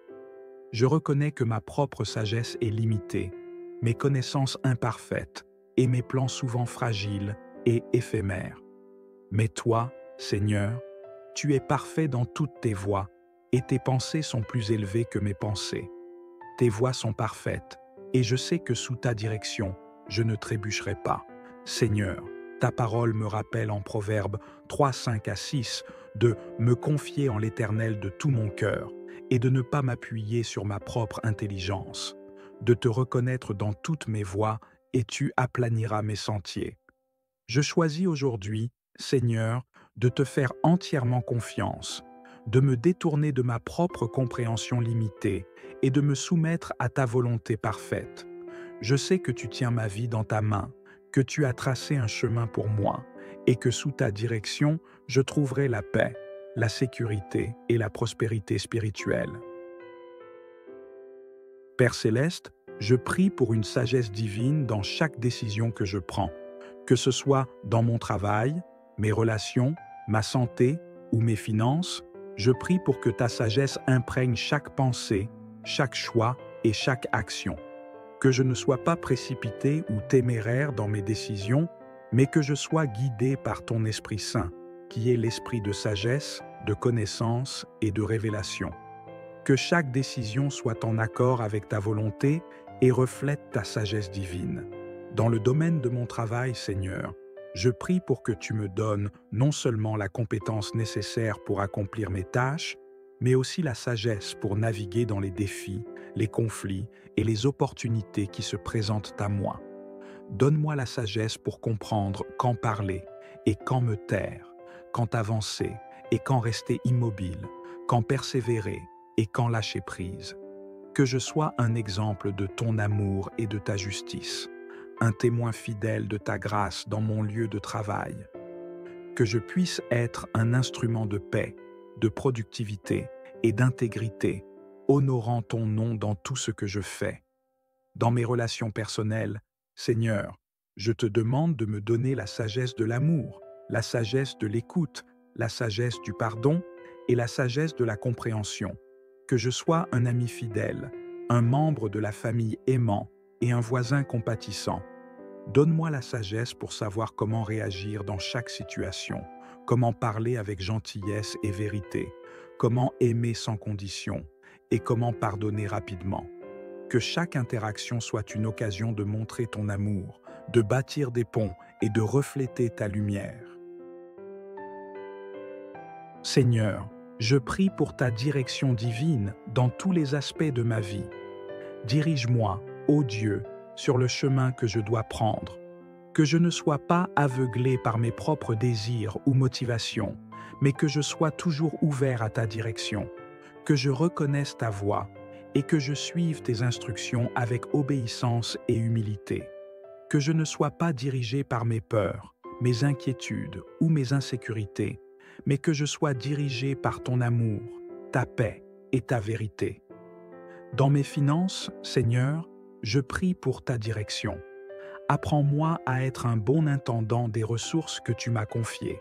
Je reconnais que ma propre sagesse est limitée, mes connaissances imparfaites et mes plans souvent fragiles et éphémères. Mais toi, Seigneur, tu es parfait dans toutes tes voies et tes pensées sont plus élevées que mes pensées. Tes voies sont parfaites, et je sais que sous ta direction, je ne trébucherai pas. Seigneur, ta parole me rappelle en Proverbes 3, 5 à 6 de me confier en l'Éternel de tout mon cœur et de ne pas m'appuyer sur ma propre intelligence, de te reconnaître dans toutes mes voies et tu aplaniras mes sentiers. Je choisis aujourd'hui, Seigneur, de te faire entièrement confiance, de me détourner de ma propre compréhension limitée et de me soumettre à ta volonté parfaite. Je sais que tu tiens ma vie dans ta main, que tu as tracé un chemin pour moi et que sous ta direction, je trouverai la paix, la sécurité et la prospérité spirituelle. Père céleste, je prie pour une sagesse divine dans chaque décision que je prends, que ce soit dans mon travail, mes relations, ma santé ou mes finances. Je prie pour que ta sagesse imprègne chaque pensée, chaque choix et chaque action. Que je ne sois pas précipité ou téméraire dans mes décisions, mais que je sois guidé par ton Esprit Saint, qui est l'esprit de sagesse, de connaissance et de révélation. Que chaque décision soit en accord avec ta volonté et reflète ta sagesse divine. Dans le domaine de mon travail, Seigneur, je prie pour que tu me donnes non seulement la compétence nécessaire pour accomplir mes tâches, mais aussi la sagesse pour naviguer dans les défis, les conflits et les opportunités qui se présentent à moi. Donne-moi la sagesse pour comprendre quand parler et quand me taire, quand avancer et quand rester immobile, quand persévérer et quand lâcher prise. Que je sois un exemple de ton amour et de ta justice, un témoin fidèle de ta grâce dans mon lieu de travail. Que je puisse être un instrument de paix, de productivité et d'intégrité, honorant ton nom dans tout ce que je fais. Dans mes relations personnelles, Seigneur, je te demande de me donner la sagesse de l'amour, la sagesse de l'écoute, la sagesse du pardon et la sagesse de la compréhension. Que je sois un ami fidèle, un membre de la famille aimant et un voisin compatissant. Donne-moi la sagesse pour savoir comment réagir dans chaque situation, comment parler avec gentillesse et vérité, comment aimer sans condition et comment pardonner rapidement. Que chaque interaction soit une occasion de montrer ton amour, de bâtir des ponts et de refléter ta lumière. Seigneur, je prie pour ta direction divine dans tous les aspects de ma vie. Dirige-moi, ô Dieu, sur le chemin que je dois prendre. Que je ne sois pas aveuglé par mes propres désirs ou motivations, mais que je sois toujours ouvert à ta direction. Que je reconnaisse ta voix et que je suive tes instructions avec obéissance et humilité. Que je ne sois pas dirigé par mes peurs, mes inquiétudes ou mes insécurités, mais que je sois dirigé par ton amour, ta paix et ta vérité. Dans mes finances, Seigneur, je prie pour ta direction. Apprends-moi à être un bon intendant des ressources que tu m'as confiées.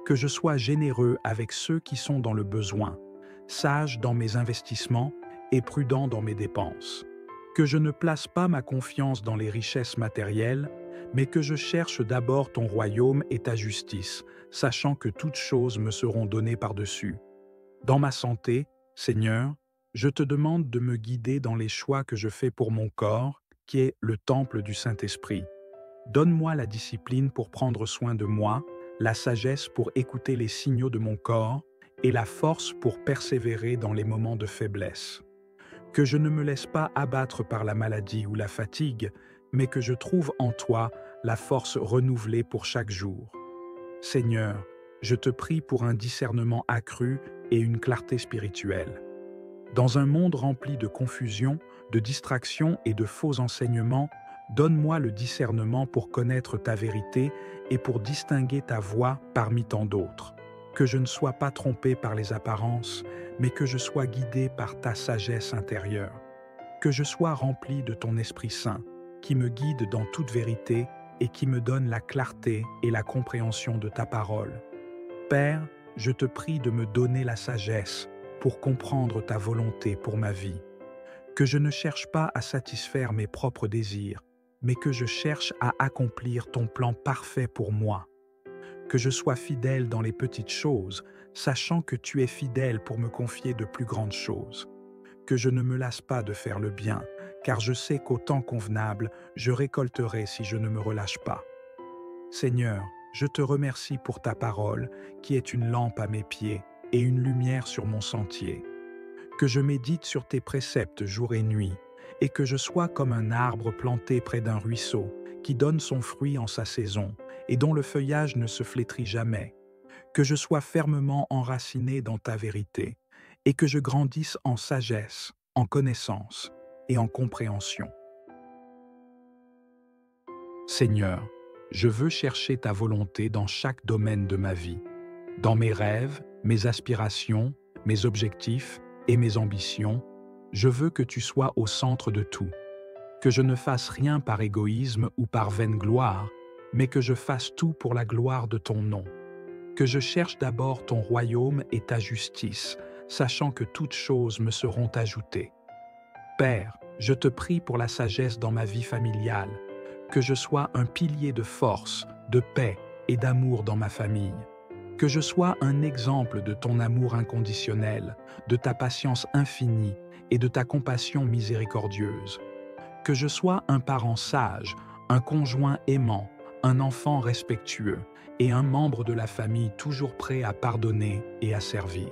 Que je sois généreux avec ceux qui sont dans le besoin, sage dans mes investissements et prudent dans mes dépenses. Que je ne place pas ma confiance dans les richesses matérielles, mais que je cherche d'abord ton royaume et ta justice, sachant que toutes choses me seront données par-dessus. Dans ma santé, Seigneur, je te demande de me guider dans les choix que je fais pour mon corps, qui est le temple du Saint-Esprit. Donne-moi la discipline pour prendre soin de moi, la sagesse pour écouter les signaux de mon corps et la force pour persévérer dans les moments de faiblesse. Que je ne me laisse pas abattre par la maladie ou la fatigue, mais que je trouve en toi la force renouvelée pour chaque jour. Seigneur, je te prie pour un discernement accru et une clarté spirituelle. Dans un monde rempli de confusion, de distractions et de faux enseignements, donne-moi le discernement pour connaître ta vérité et pour distinguer ta voix parmi tant d'autres. Que je ne sois pas trompé par les apparences, mais que je sois guidé par ta sagesse intérieure. Que je sois rempli de ton Esprit Saint, qui me guide dans toute vérité et qui me donne la clarté et la compréhension de ta parole. Père, je te prie de me donner la sagesse pour comprendre ta volonté pour ma vie. Que je ne cherche pas à satisfaire mes propres désirs, mais que je cherche à accomplir ton plan parfait pour moi. Que je sois fidèle dans les petites choses, sachant que tu es fidèle pour me confier de plus grandes choses. Que je ne me lasse pas de faire le bien, car je sais qu'au temps convenable, je récolterai si je ne me relâche pas. Seigneur, je te remercie pour ta parole, qui est une lampe à mes pieds et une lumière sur mon sentier. Que je médite sur tes préceptes jour et nuit, et que je sois comme un arbre planté près d'un ruisseau, qui donne son fruit en sa saison, et dont le feuillage ne se flétrit jamais. Que je sois fermement enraciné dans ta vérité, et que je grandisse en sagesse, en connaissance et en compréhension. Seigneur, je veux chercher ta volonté dans chaque domaine de ma vie, dans mes rêves, mes aspirations, mes objectifs et mes ambitions. Je veux que tu sois au centre de tout, que je ne fasse rien par égoïsme ou par vaine gloire, mais que je fasse tout pour la gloire de ton nom. Que je cherche d'abord ton royaume et ta justice, sachant que toutes choses me seront ajoutées. Père, je te prie pour la sagesse dans ma vie familiale, que je sois un pilier de force, de paix et d'amour dans ma famille. Que je sois un exemple de ton amour inconditionnel, de ta patience infinie et de ta compassion miséricordieuse. Que je sois un parent sage, un conjoint aimant, un enfant respectueux et un membre de la famille toujours prêt à pardonner et à servir.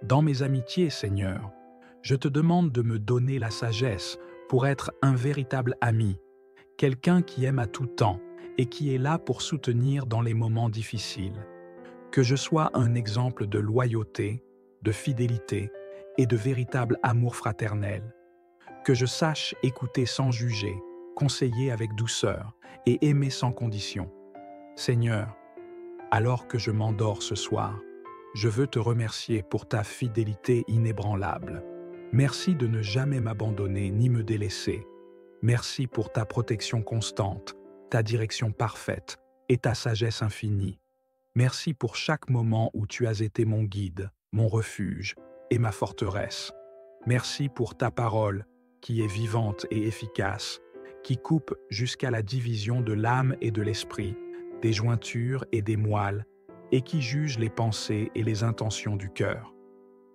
Dans mes amitiés, Seigneur, je te demande de me donner la sagesse pour être un véritable ami, quelqu'un qui aime à tout temps et qui est là pour soutenir dans les moments difficiles. Que je sois un exemple de loyauté, de fidélité et de véritable amour fraternel. Que je sache écouter sans juger, conseiller avec douceur et aimer sans condition. Seigneur, alors que je m'endors ce soir, je veux te remercier pour ta fidélité inébranlable. Merci de ne jamais m'abandonner ni me délaisser. Merci pour ta protection constante, ta direction parfaite et ta sagesse infinie. Merci pour chaque moment où tu as été mon guide, mon refuge et ma forteresse. Merci pour ta parole qui est vivante et efficace, qui coupe jusqu'à la division de l'âme et de l'esprit, des jointures et des moelles, et qui juge les pensées et les intentions du cœur.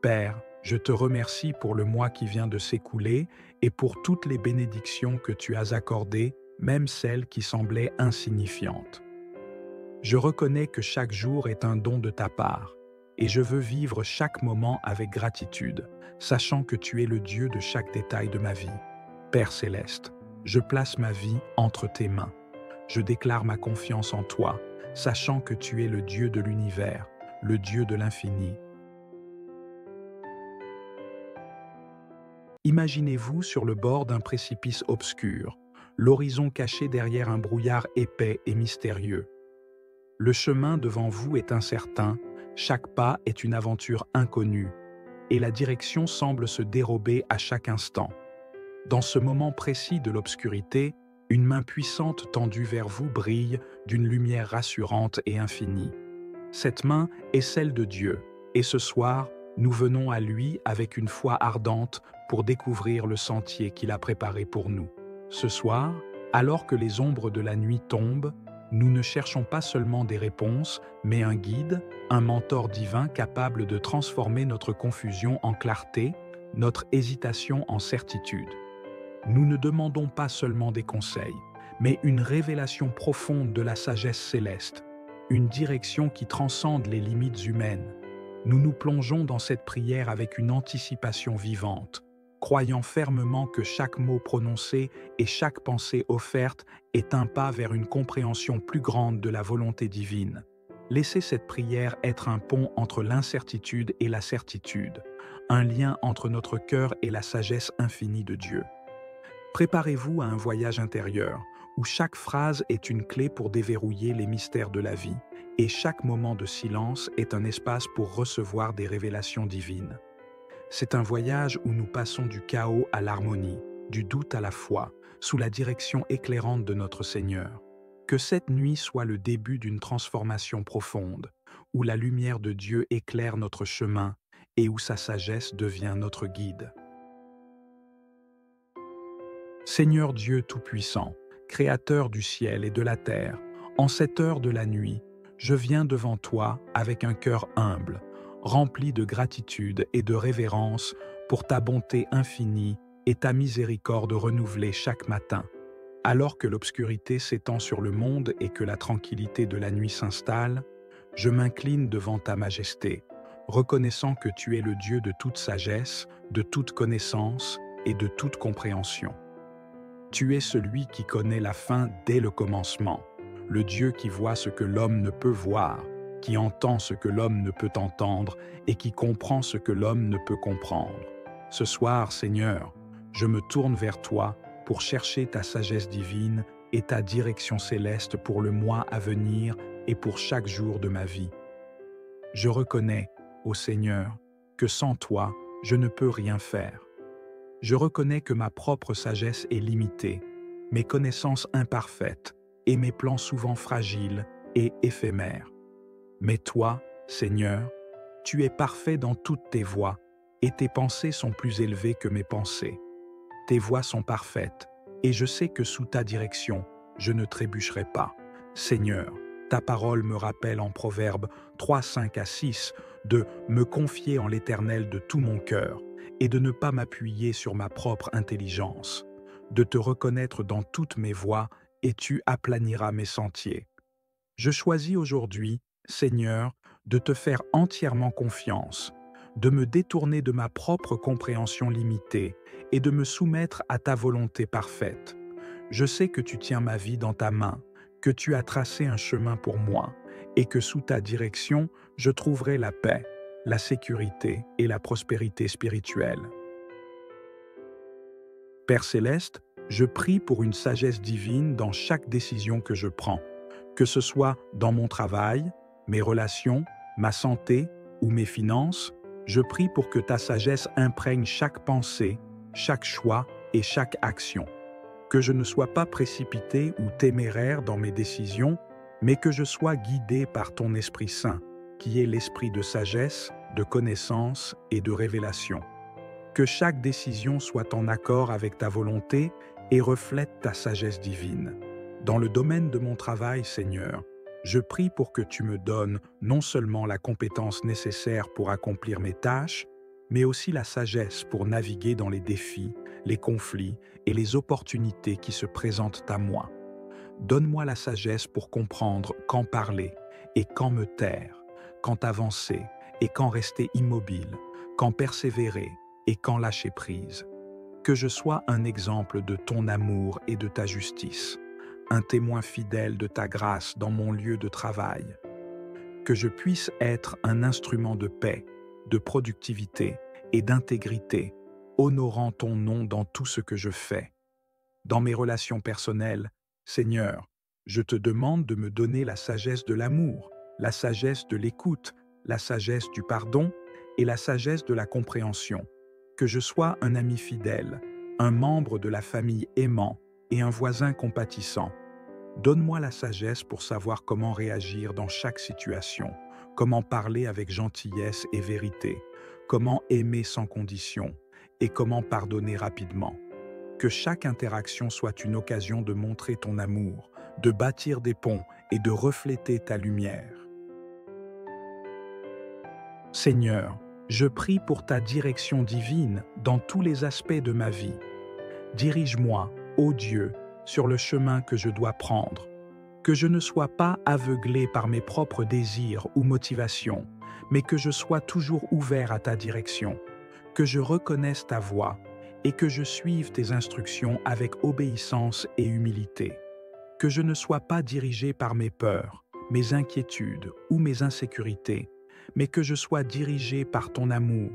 Père, je te remercie pour le mois qui vient de s'écouler et pour toutes les bénédictions que tu as accordées, même celles qui semblaient insignifiantes. Je reconnais que chaque jour est un don de ta part, et je veux vivre chaque moment avec gratitude, sachant que tu es le Dieu de chaque détail de ma vie. Père céleste, je place ma vie entre tes mains. Je déclare ma confiance en toi, sachant que tu es le Dieu de l'univers, le Dieu de l'infini. Imaginez-vous sur le bord d'un précipice obscur, l'horizon caché derrière un brouillard épais et mystérieux. Le chemin devant vous est incertain, chaque pas est une aventure inconnue, et la direction semble se dérober à chaque instant. Dans ce moment précis de l'obscurité, une main puissante tendue vers vous brille d'une lumière rassurante et infinie. Cette main est celle de Dieu, et ce soir, nous venons à lui avec une foi ardente pour découvrir le sentier qu'il a préparé pour nous. Ce soir, alors que les ombres de la nuit tombent, nous ne cherchons pas seulement des réponses, mais un guide, un mentor divin capable de transformer notre confusion en clarté, notre hésitation en certitude. Nous ne demandons pas seulement des conseils, mais une révélation profonde de la sagesse céleste, une direction qui transcende les limites humaines. Nous nous plongeons dans cette prière avec une anticipation vivante, croyant fermement que chaque mot prononcé et chaque pensée offerte est un pas vers une compréhension plus grande de la volonté divine. Laissez cette prière être un pont entre l'incertitude et la certitude, un lien entre notre cœur et la sagesse infinie de Dieu. Préparez-vous à un voyage intérieur, où chaque phrase est une clé pour déverrouiller les mystères de la vie, et chaque moment de silence est un espace pour recevoir des révélations divines. C'est un voyage où nous passons du chaos à l'harmonie, du doute à la foi, sous la direction éclairante de notre Seigneur. Que cette nuit soit le début d'une transformation profonde, où la lumière de Dieu éclaire notre chemin et où sa sagesse devient notre guide. Seigneur Dieu Tout-Puissant, Créateur du ciel et de la terre, en cette heure de la nuit, je viens devant toi avec un cœur humble, rempli de gratitude et de révérence pour ta bonté infinie et ta miséricorde renouvelée chaque matin. Alors que l'obscurité s'étend sur le monde et que la tranquillité de la nuit s'installe, je m'incline devant ta majesté, reconnaissant que tu es le Dieu de toute sagesse, de toute connaissance et de toute compréhension. Tu es celui qui connaît la fin dès le commencement, le Dieu qui voit ce que l'homme ne peut voir, qui entend ce que l'homme ne peut entendre et qui comprend ce que l'homme ne peut comprendre. Ce soir, Seigneur, je me tourne vers toi pour chercher ta sagesse divine et ta direction céleste pour le mois à venir et pour chaque jour de ma vie. Je reconnais, ô Seigneur, que sans toi, je ne peux rien faire. Je reconnais que ma propre sagesse est limitée, mes connaissances imparfaites et mes plans souvent fragiles et éphémères. Mais toi, Seigneur, tu es parfait dans toutes tes voies et tes pensées sont plus élevées que mes pensées. Tes voies sont parfaites et je sais que sous ta direction, je ne trébucherai pas. Seigneur, ta parole me rappelle en Proverbes 3, 5 à 6 de me confier en l'Éternel de tout mon cœur et de ne pas m'appuyer sur ma propre intelligence, de te reconnaître dans toutes mes voies et tu aplaniras mes sentiers. Je choisis aujourd'hui, Seigneur, de te faire entièrement confiance, de me détourner de ma propre compréhension limitée et de me soumettre à ta volonté parfaite. Je sais que tu tiens ma vie dans ta main, que tu as tracé un chemin pour moi et que sous ta direction, je trouverai la paix, la sécurité et la prospérité spirituelle. Père Céleste, je prie pour une sagesse divine dans chaque décision que je prends, que ce soit dans mon travail, mes relations, ma santé ou mes finances. Je prie pour que ta sagesse imprègne chaque pensée, chaque choix et chaque action. Que je ne sois pas précipité ou téméraire dans mes décisions, mais que je sois guidé par ton Esprit Saint, qui est l'esprit de sagesse, de connaissance et de révélation. Que chaque décision soit en accord avec ta volonté et reflète ta sagesse divine. Dans le domaine de mon travail, Seigneur, je prie pour que tu me donnes non seulement la compétence nécessaire pour accomplir mes tâches, mais aussi la sagesse pour naviguer dans les défis, les conflits et les opportunités qui se présentent à moi. Donne-moi la sagesse pour comprendre quand parler et quand me taire, quand avancer et quand rester immobile, quand persévérer et quand lâcher prise. Que je sois un exemple de ton amour et de ta justice, un témoin fidèle de ta grâce dans mon lieu de travail. Que je puisse être un instrument de paix, de productivité et d'intégrité, honorant ton nom dans tout ce que je fais. Dans mes relations personnelles, Seigneur, je te demande de me donner la sagesse de l'amour, la sagesse de l'écoute, la sagesse du pardon et la sagesse de la compréhension. Que je sois un ami fidèle, un membre de la famille aimant et un voisin compatissant. Donne-moi la sagesse pour savoir comment réagir dans chaque situation, comment parler avec gentillesse et vérité, comment aimer sans condition et comment pardonner rapidement. Que chaque interaction soit une occasion de montrer ton amour, de bâtir des ponts et de refléter ta lumière. Seigneur, je prie pour ta direction divine dans tous les aspects de ma vie. Dirige-moi, ô Dieu, sur le chemin que je dois prendre. Que je ne sois pas aveuglé par mes propres désirs ou motivations, mais que je sois toujours ouvert à ta direction. Que je reconnaisse ta voix et que je suive tes instructions avec obéissance et humilité. Que je ne sois pas dirigé par mes peurs, mes inquiétudes ou mes insécurités, mais que je sois dirigé par ton amour,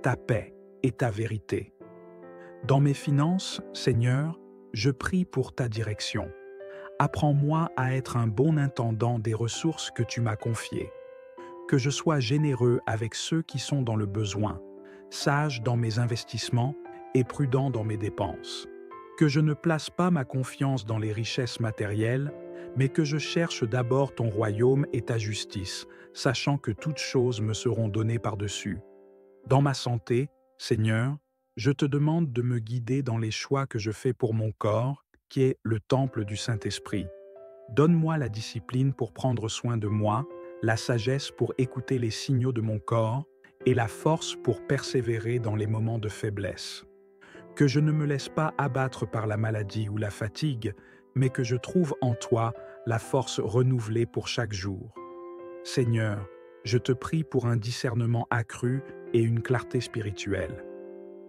ta paix et ta vérité. Dans mes finances, Seigneur, je prie pour ta direction. Apprends-moi à être un bon intendant des ressources que tu m'as confiées. Que je sois généreux avec ceux qui sont dans le besoin, sage dans mes investissements et prudent dans mes dépenses. Que je ne place pas ma confiance dans les richesses matérielles, mais que je cherche d'abord ton royaume et ta justice, sachant que toutes choses me seront données par-dessus. Dans ma santé, Seigneur, je te demande de me guider dans les choix que je fais pour mon corps, qui est le temple du Saint-Esprit. Donne-moi la discipline pour prendre soin de moi, la sagesse pour écouter les signaux de mon corps et la force pour persévérer dans les moments de faiblesse. Que je ne me laisse pas abattre par la maladie ou la fatigue, mais que je trouve en toi la force renouvelée pour chaque jour. Seigneur, je te prie pour un discernement accru et une clarté spirituelle.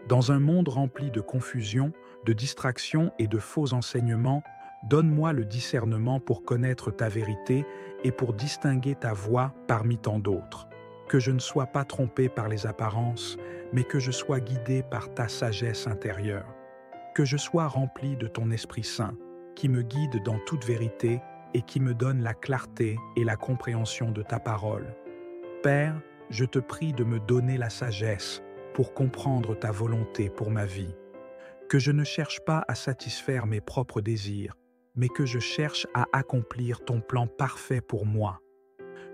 Dans un monde rempli de confusion, de distractions et de faux enseignements, donne-moi le discernement pour connaître ta vérité et pour distinguer ta voix parmi tant d'autres. Que je ne sois pas trompé par les apparences, mais que je sois guidé par ta sagesse intérieure. Que je sois rempli de ton Esprit Saint, qui me guide dans toute vérité et qui me donne la clarté et la compréhension de ta parole. Père, je te prie de me donner la sagesse pour comprendre ta volonté pour ma vie. Que je ne cherche pas à satisfaire mes propres désirs, mais que je cherche à accomplir ton plan parfait pour moi.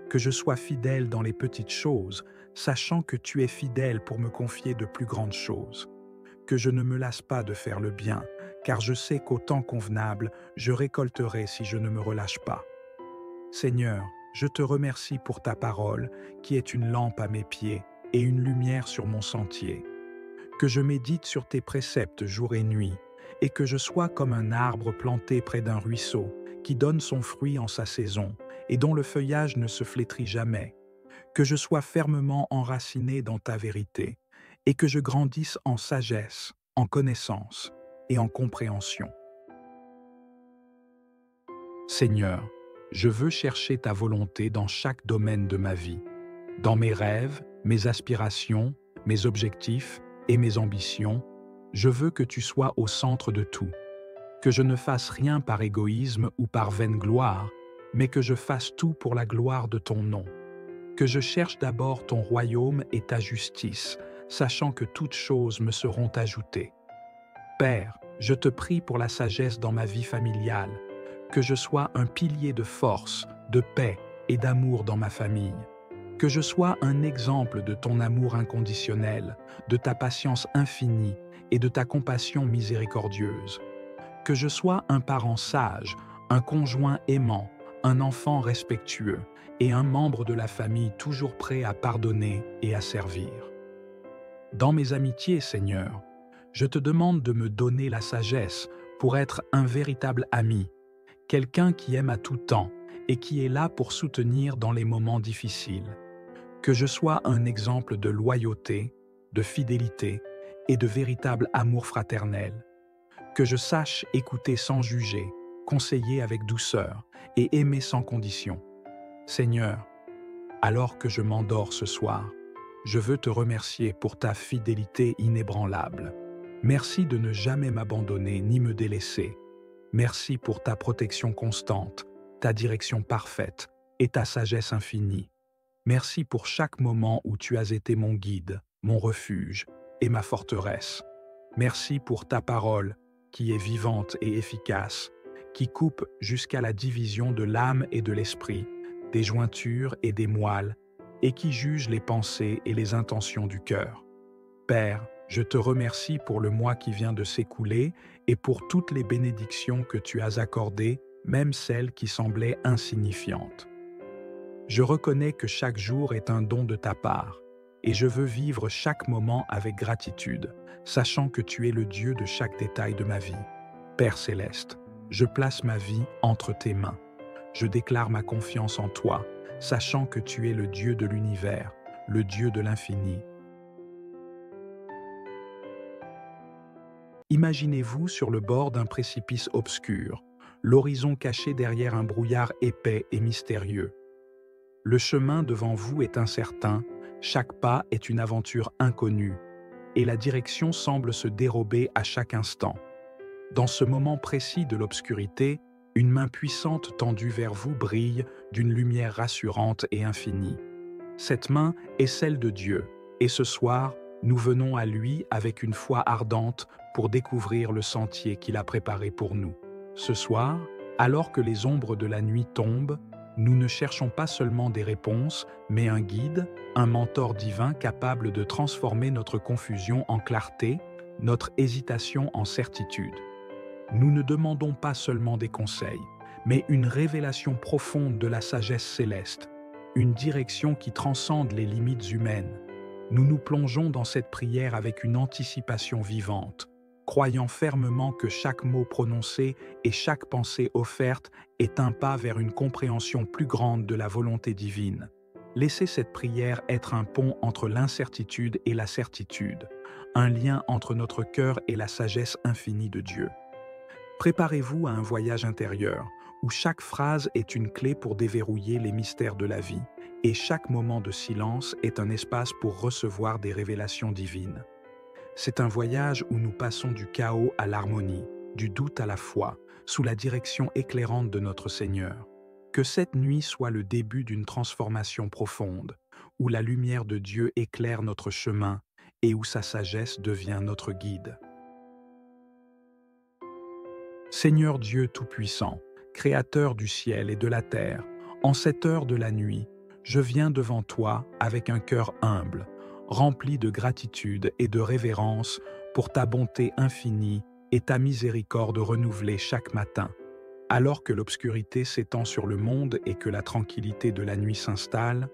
Que je sois fidèle dans les petites choses, sachant que tu es fidèle pour me confier de plus grandes choses. Que je ne me lasse pas de faire le bien, car je sais qu'au temps convenable, je récolterai si je ne me relâche pas. Seigneur, je te remercie pour ta parole, qui est une lampe à mes pieds et une lumière sur mon sentier. Que je médite sur tes préceptes jour et nuit, et que je sois comme un arbre planté près d'un ruisseau, qui donne son fruit en sa saison, et dont le feuillage ne se flétrit jamais. Que je sois fermement enraciné dans ta vérité, et que je grandisse en sagesse, en connaissance et en compréhension. Seigneur, je veux chercher ta volonté dans chaque domaine de ma vie, dans mes rêves, mes aspirations, mes objectifs et mes ambitions. Je veux que tu sois au centre de tout, que je ne fasse rien par égoïsme ou par vaine gloire, mais que je fasse tout pour la gloire de ton nom. Que je cherche d'abord ton royaume et ta justice, sachant que toutes choses me seront ajoutées. Père, je te prie pour la sagesse dans ma vie familiale, que je sois un pilier de force, de paix et d'amour dans ma famille. Que je sois un exemple de ton amour inconditionnel, de ta patience infinie et de ta compassion miséricordieuse. Que je sois un parent sage, un conjoint aimant, un enfant respectueux et un membre de la famille toujours prêt à pardonner et à servir. Dans mes amitiés, Seigneur, je te demande de me donner la sagesse pour être un véritable ami, quelqu'un qui aime à tout temps et qui est là pour soutenir dans les moments difficiles. Que je sois un exemple de loyauté, de fidélité et de véritable amour fraternel. Que je sache écouter sans juger, conseiller avec douceur et aimer sans condition. Seigneur, alors que je m'endors ce soir, je veux te remercier pour ta fidélité inébranlable. Merci de ne jamais m'abandonner ni me délaisser. Merci pour ta protection constante, ta direction parfaite et ta sagesse infinie. Merci pour chaque moment où tu as été mon guide, mon refuge et ma forteresse. Merci pour ta parole, qui est vivante et efficace, qui coupe jusqu'à la division de l'âme et de l'esprit, des jointures et des moelles, et qui juge les pensées et les intentions du cœur. Père, je te remercie pour le mois qui vient de s'écouler et pour toutes les bénédictions que tu as accordées, même celles qui semblaient insignifiantes. Je reconnais que chaque jour est un don de ta part, et je veux vivre chaque moment avec gratitude, sachant que tu es le Dieu de chaque détail de ma vie. Père céleste, Je place ma vie entre tes mains. Je déclare ma confiance en toi, sachant que tu es le Dieu de l'univers, le Dieu de l'infini. Imaginez-vous sur le bord d'un précipice obscur, l'horizon caché derrière un brouillard épais et mystérieux. Le chemin devant vous est incertain, chaque pas est une aventure inconnue, et la direction semble se dérober à chaque instant. Dans ce moment précis de l'obscurité, une main puissante tendue vers vous brille d'une lumière rassurante et infinie. Cette main est celle de Dieu, et ce soir, nous venons à lui avec une foi ardente pour découvrir le sentier qu'il a préparé pour nous. Ce soir, alors que les ombres de la nuit tombent, nous ne cherchons pas seulement des réponses, mais un guide, un mentor divin capable de transformer notre confusion en clarté, notre hésitation en certitude. Nous ne demandons pas seulement des conseils, mais une révélation profonde de la sagesse céleste, une direction qui transcende les limites humaines. Nous nous plongeons dans cette prière avec une anticipation vivante, croyant fermement que chaque mot prononcé et chaque pensée offerte est un pas vers une compréhension plus grande de la volonté divine. Laissez cette prière être un pont entre l'incertitude et la certitude, un lien entre notre cœur et la sagesse infinie de Dieu. Préparez-vous à un voyage intérieur, où chaque phrase est une clé pour déverrouiller les mystères de la vie, et chaque moment de silence est un espace pour recevoir des révélations divines. C'est un voyage où nous passons du chaos à l'harmonie, du doute à la foi, sous la direction éclairante de notre Seigneur. Que cette nuit soit le début d'une transformation profonde, où la lumière de Dieu éclaire notre chemin et où sa sagesse devient notre guide. Seigneur Dieu Tout-Puissant, Créateur du ciel et de la terre, en cette heure de la nuit, je viens devant toi avec un cœur humble, rempli de gratitude et de révérence pour ta bonté infinie et ta miséricorde renouvelée chaque matin. Alors que l'obscurité s'étend sur le monde et que la tranquillité de la nuit s'installe,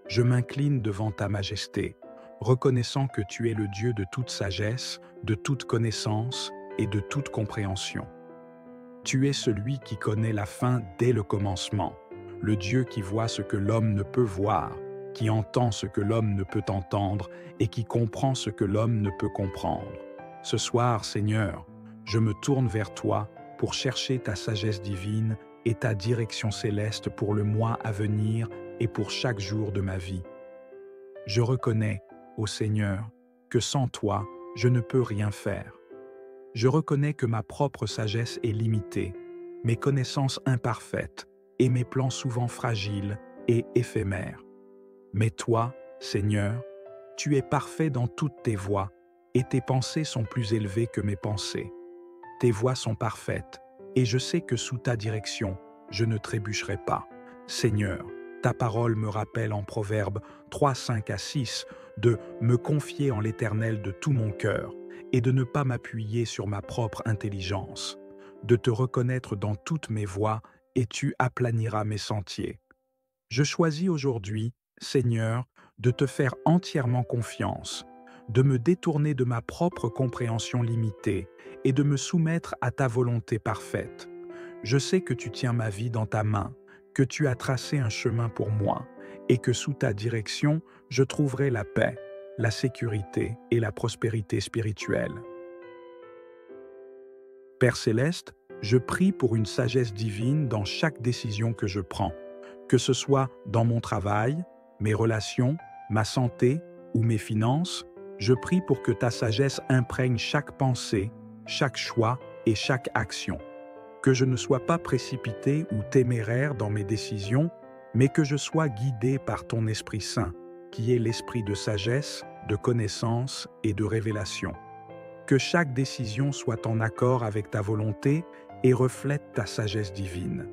je m'incline devant ta majesté, reconnaissant que tu es le Dieu de toute sagesse, de toute connaissance et de toute compréhension. Tu es celui qui connaît la fin dès le commencement, le Dieu qui voit ce que l'homme ne peut voir, qui entend ce que l'homme ne peut entendre et qui comprend ce que l'homme ne peut comprendre. Ce soir, Seigneur, je me tourne vers toi pour chercher ta sagesse divine et ta direction céleste pour le mois à venir et pour chaque jour de ma vie. Je reconnais, ô Seigneur, que sans toi, je ne peux rien faire. Je reconnais que ma propre sagesse est limitée, mes connaissances imparfaites et mes plans souvent fragiles et éphémères. Mais toi, Seigneur, tu es parfait dans toutes tes voies et tes pensées sont plus élevées que mes pensées. Tes voies sont parfaites et je sais que sous ta direction, je ne trébucherai pas. Seigneur, ta parole me rappelle en Proverbes 3, 5 à 6 de me confier en l'Éternel de tout mon cœur et de ne pas m'appuyer sur ma propre intelligence, de te reconnaître dans toutes mes voies et tu aplaniras mes sentiers. Je choisis aujourd'hui, Seigneur, de te faire entièrement confiance, de me détourner de ma propre compréhension limitée et de me soumettre à ta volonté parfaite. Je sais que tu tiens ma vie dans ta main, que tu as tracé un chemin pour moi et que sous ta direction, je trouverai la paix, la sécurité et la prospérité spirituelle. Père céleste, je prie pour une sagesse divine dans chaque décision que je prends, que ce soit dans mon travail, mes relations, ma santé ou mes finances. Je prie pour que ta sagesse imprègne chaque pensée, chaque choix et chaque action. Que je ne sois pas précipité ou téméraire dans mes décisions, mais que je sois guidé par ton Esprit Saint, qui est l'esprit de sagesse, de connaissance et de révélation. Que chaque décision soit en accord avec ta volonté et reflète ta sagesse divine.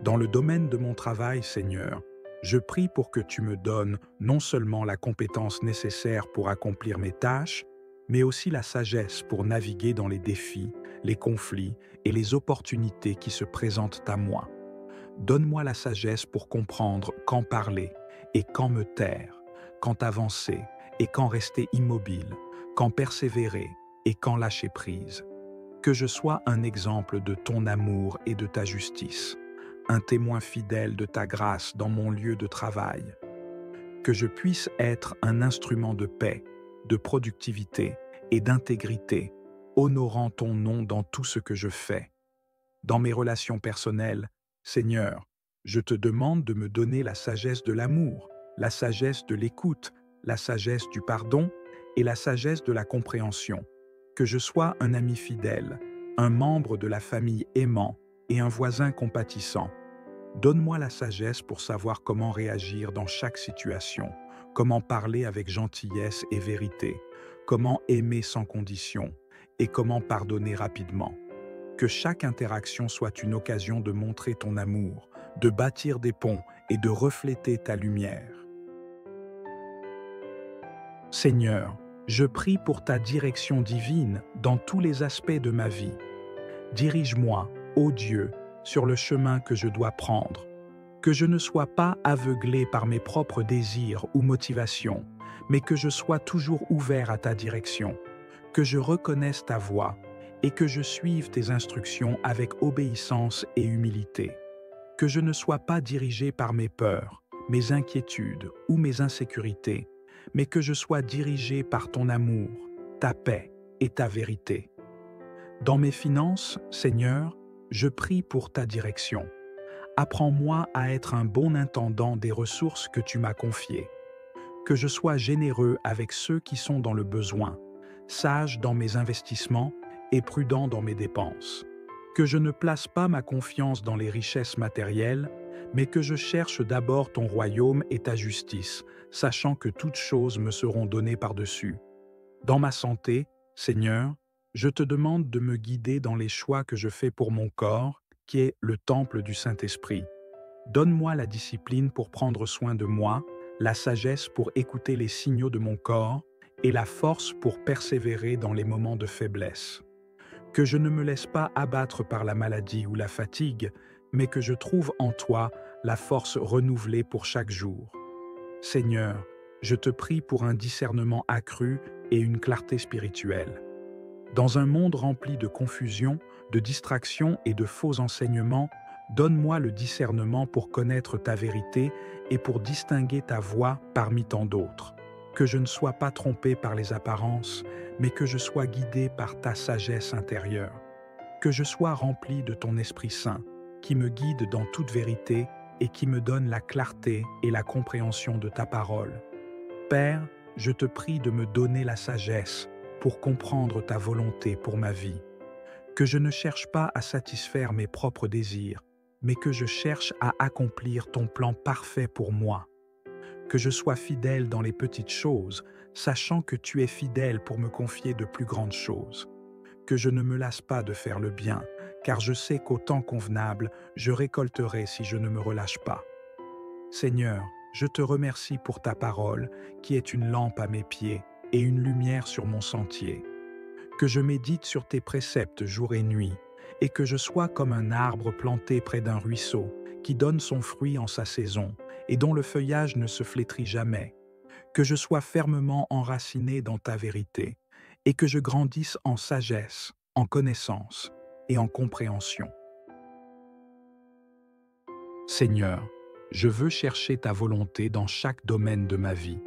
Dans le domaine de mon travail, Seigneur, je prie pour que tu me donnes non seulement la compétence nécessaire pour accomplir mes tâches, mais aussi la sagesse pour naviguer dans les défis, les conflits et les opportunités qui se présentent à moi. Donne-moi la sagesse pour comprendre quand parler et quand me taire, quand avancer et quand rester immobile, quand persévérer et quand lâcher prise. Que je sois un exemple de ton amour et de ta justice, un témoin fidèle de ta grâce dans mon lieu de travail. Que je puisse être un instrument de paix, de productivité et d'intégrité, honorant ton nom dans tout ce que je fais. Dans mes relations personnelles, Seigneur, je te demande de me donner la sagesse de l'amour, la sagesse de l'écoute, la sagesse du pardon et la sagesse de la compréhension. Que je sois un ami fidèle, un membre de la famille aimant et un voisin compatissant. Donne-moi la sagesse pour savoir comment réagir dans chaque situation, comment parler avec gentillesse et vérité, comment aimer sans condition et comment pardonner rapidement. Que chaque interaction soit une occasion de montrer ton amour, de bâtir des ponts et de refléter ta lumière. Seigneur, je prie pour ta direction divine dans tous les aspects de ma vie. Dirige-moi, ô Dieu, sur le chemin que je dois prendre. Que je ne sois pas aveuglé par mes propres désirs ou motivations, mais que je sois toujours ouvert à ta direction. Que je reconnaisse ta voix et que je suive tes instructions avec obéissance et humilité. Que je ne sois pas dirigé par mes peurs, mes inquiétudes ou mes insécurités, mais que je sois dirigé par ton amour, ta paix et ta vérité. Dans mes finances, Seigneur, je prie pour ta direction. Apprends-moi à être un bon intendant des ressources que tu m'as confiées. Que je sois généreux avec ceux qui sont dans le besoin, sage dans mes investissements et prudent dans mes dépenses. Que je ne place pas ma confiance dans les richesses matérielles, mais que je cherche d'abord ton royaume et ta justice, sachant que toutes choses me seront données par-dessus. Dans ma santé, Seigneur, je te demande de me guider dans les choix que je fais pour mon corps, qui est le temple du Saint-Esprit. Donne-moi la discipline pour prendre soin de moi, la sagesse pour écouter les signaux de mon corps et la force pour persévérer dans les moments de faiblesse. Que je ne me laisse pas abattre par la maladie ou la fatigue, mais que je trouve en toi la force renouvelée pour chaque jour. Seigneur, je te prie pour un discernement accru et une clarté spirituelle. Dans un monde rempli de confusion, de distractions et de faux enseignements, donne-moi le discernement pour connaître ta vérité et pour distinguer ta voix parmi tant d'autres. Que je ne sois pas trompé par les apparences, mais que je sois guidé par ta sagesse intérieure. Que je sois rempli de ton Esprit Saint, qui me guide dans toute vérité et qui me donne la clarté et la compréhension de ta parole. Père, je te prie de me donner la sagesse pour comprendre ta volonté pour ma vie. Que je ne cherche pas à satisfaire mes propres désirs, mais que je cherche à accomplir ton plan parfait pour moi. Que je sois fidèle dans les petites choses, sachant que tu es fidèle pour me confier de plus grandes choses. Que je ne me lasse pas de faire le bien, car je sais qu'au temps convenable, je récolterai si je ne me relâche pas. Seigneur, je te remercie pour ta parole, qui est une lampe à mes pieds et une lumière sur mon sentier. Que je médite sur tes préceptes jour et nuit, et que je sois comme un arbre planté près d'un ruisseau, qui donne son fruit en sa saison, et dont le feuillage ne se flétrit jamais. Que je sois fermement enraciné dans ta vérité, et que je grandisse en sagesse, en connaissance et en compréhension. Seigneur, je veux chercher ta volonté dans chaque domaine de ma vie,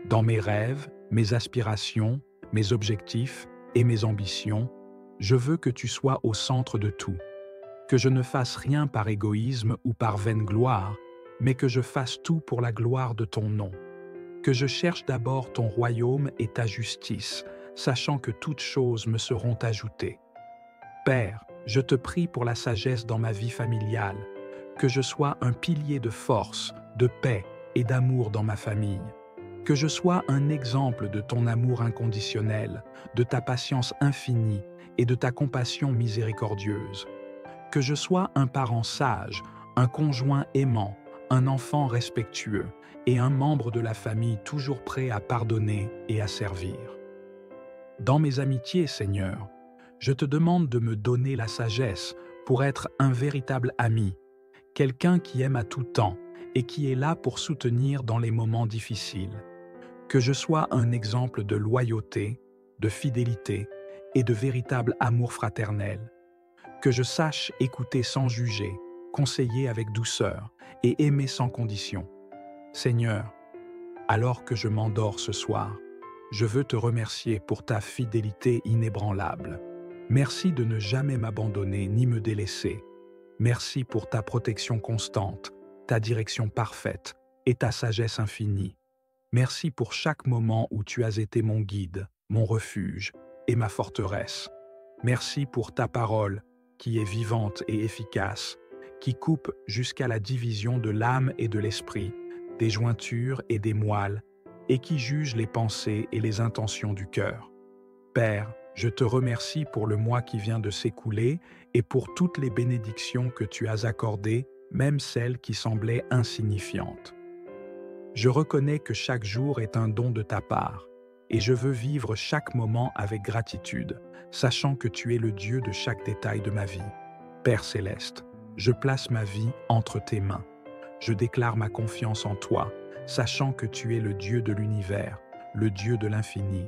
dans mes rêves, mes aspirations, mes objectifs et mes ambitions. Je veux que tu sois au centre de tout, que je ne fasse rien par égoïsme ou par vaine gloire, mais que je fasse tout pour la gloire de ton nom. Que je cherche d'abord ton royaume et ta justice, sachant que toutes choses me seront ajoutées. Père, je te prie pour la sagesse dans ma vie familiale, que je sois un pilier de force, de paix et d'amour dans ma famille. Que je sois un exemple de ton amour inconditionnel, de ta patience infinie et de ta compassion miséricordieuse. Que je sois un parent sage, un conjoint aimant, un enfant respectueux et un membre de la famille toujours prêt à pardonner et à servir. Dans mes amitiés, Seigneur, je te demande de me donner la sagesse pour être un véritable ami, quelqu'un qui aime à tout temps et qui est là pour soutenir dans les moments difficiles. Que je sois un exemple de loyauté, de fidélité et de véritable amour fraternel. Que je sache écouter sans juger, conseiller avec douceur et aimer sans condition. Seigneur, alors que je m'endors ce soir, je veux te remercier pour ta fidélité inébranlable. Merci de ne jamais m'abandonner ni me délaisser. Merci pour ta protection constante, ta direction parfaite et ta sagesse infinie. Merci pour chaque moment où tu as été mon guide, mon refuge et ma forteresse. Merci pour ta parole qui est vivante et efficace, qui coupe jusqu'à la division de l'âme et de l'esprit, des jointures et des moelles, et qui juge les pensées et les intentions du cœur. Père, je te remercie pour le mois qui vient de s'écouler et pour toutes les bénédictions que tu as accordées, même celles qui semblaient insignifiantes. Je reconnais que chaque jour est un don de ta part, et je veux vivre chaque moment avec gratitude, sachant que tu es le Dieu de chaque détail de ma vie. Père céleste, je place ma vie entre tes mains. Je déclare ma confiance en toi, sachant que tu es le Dieu de l'univers, le Dieu de l'infini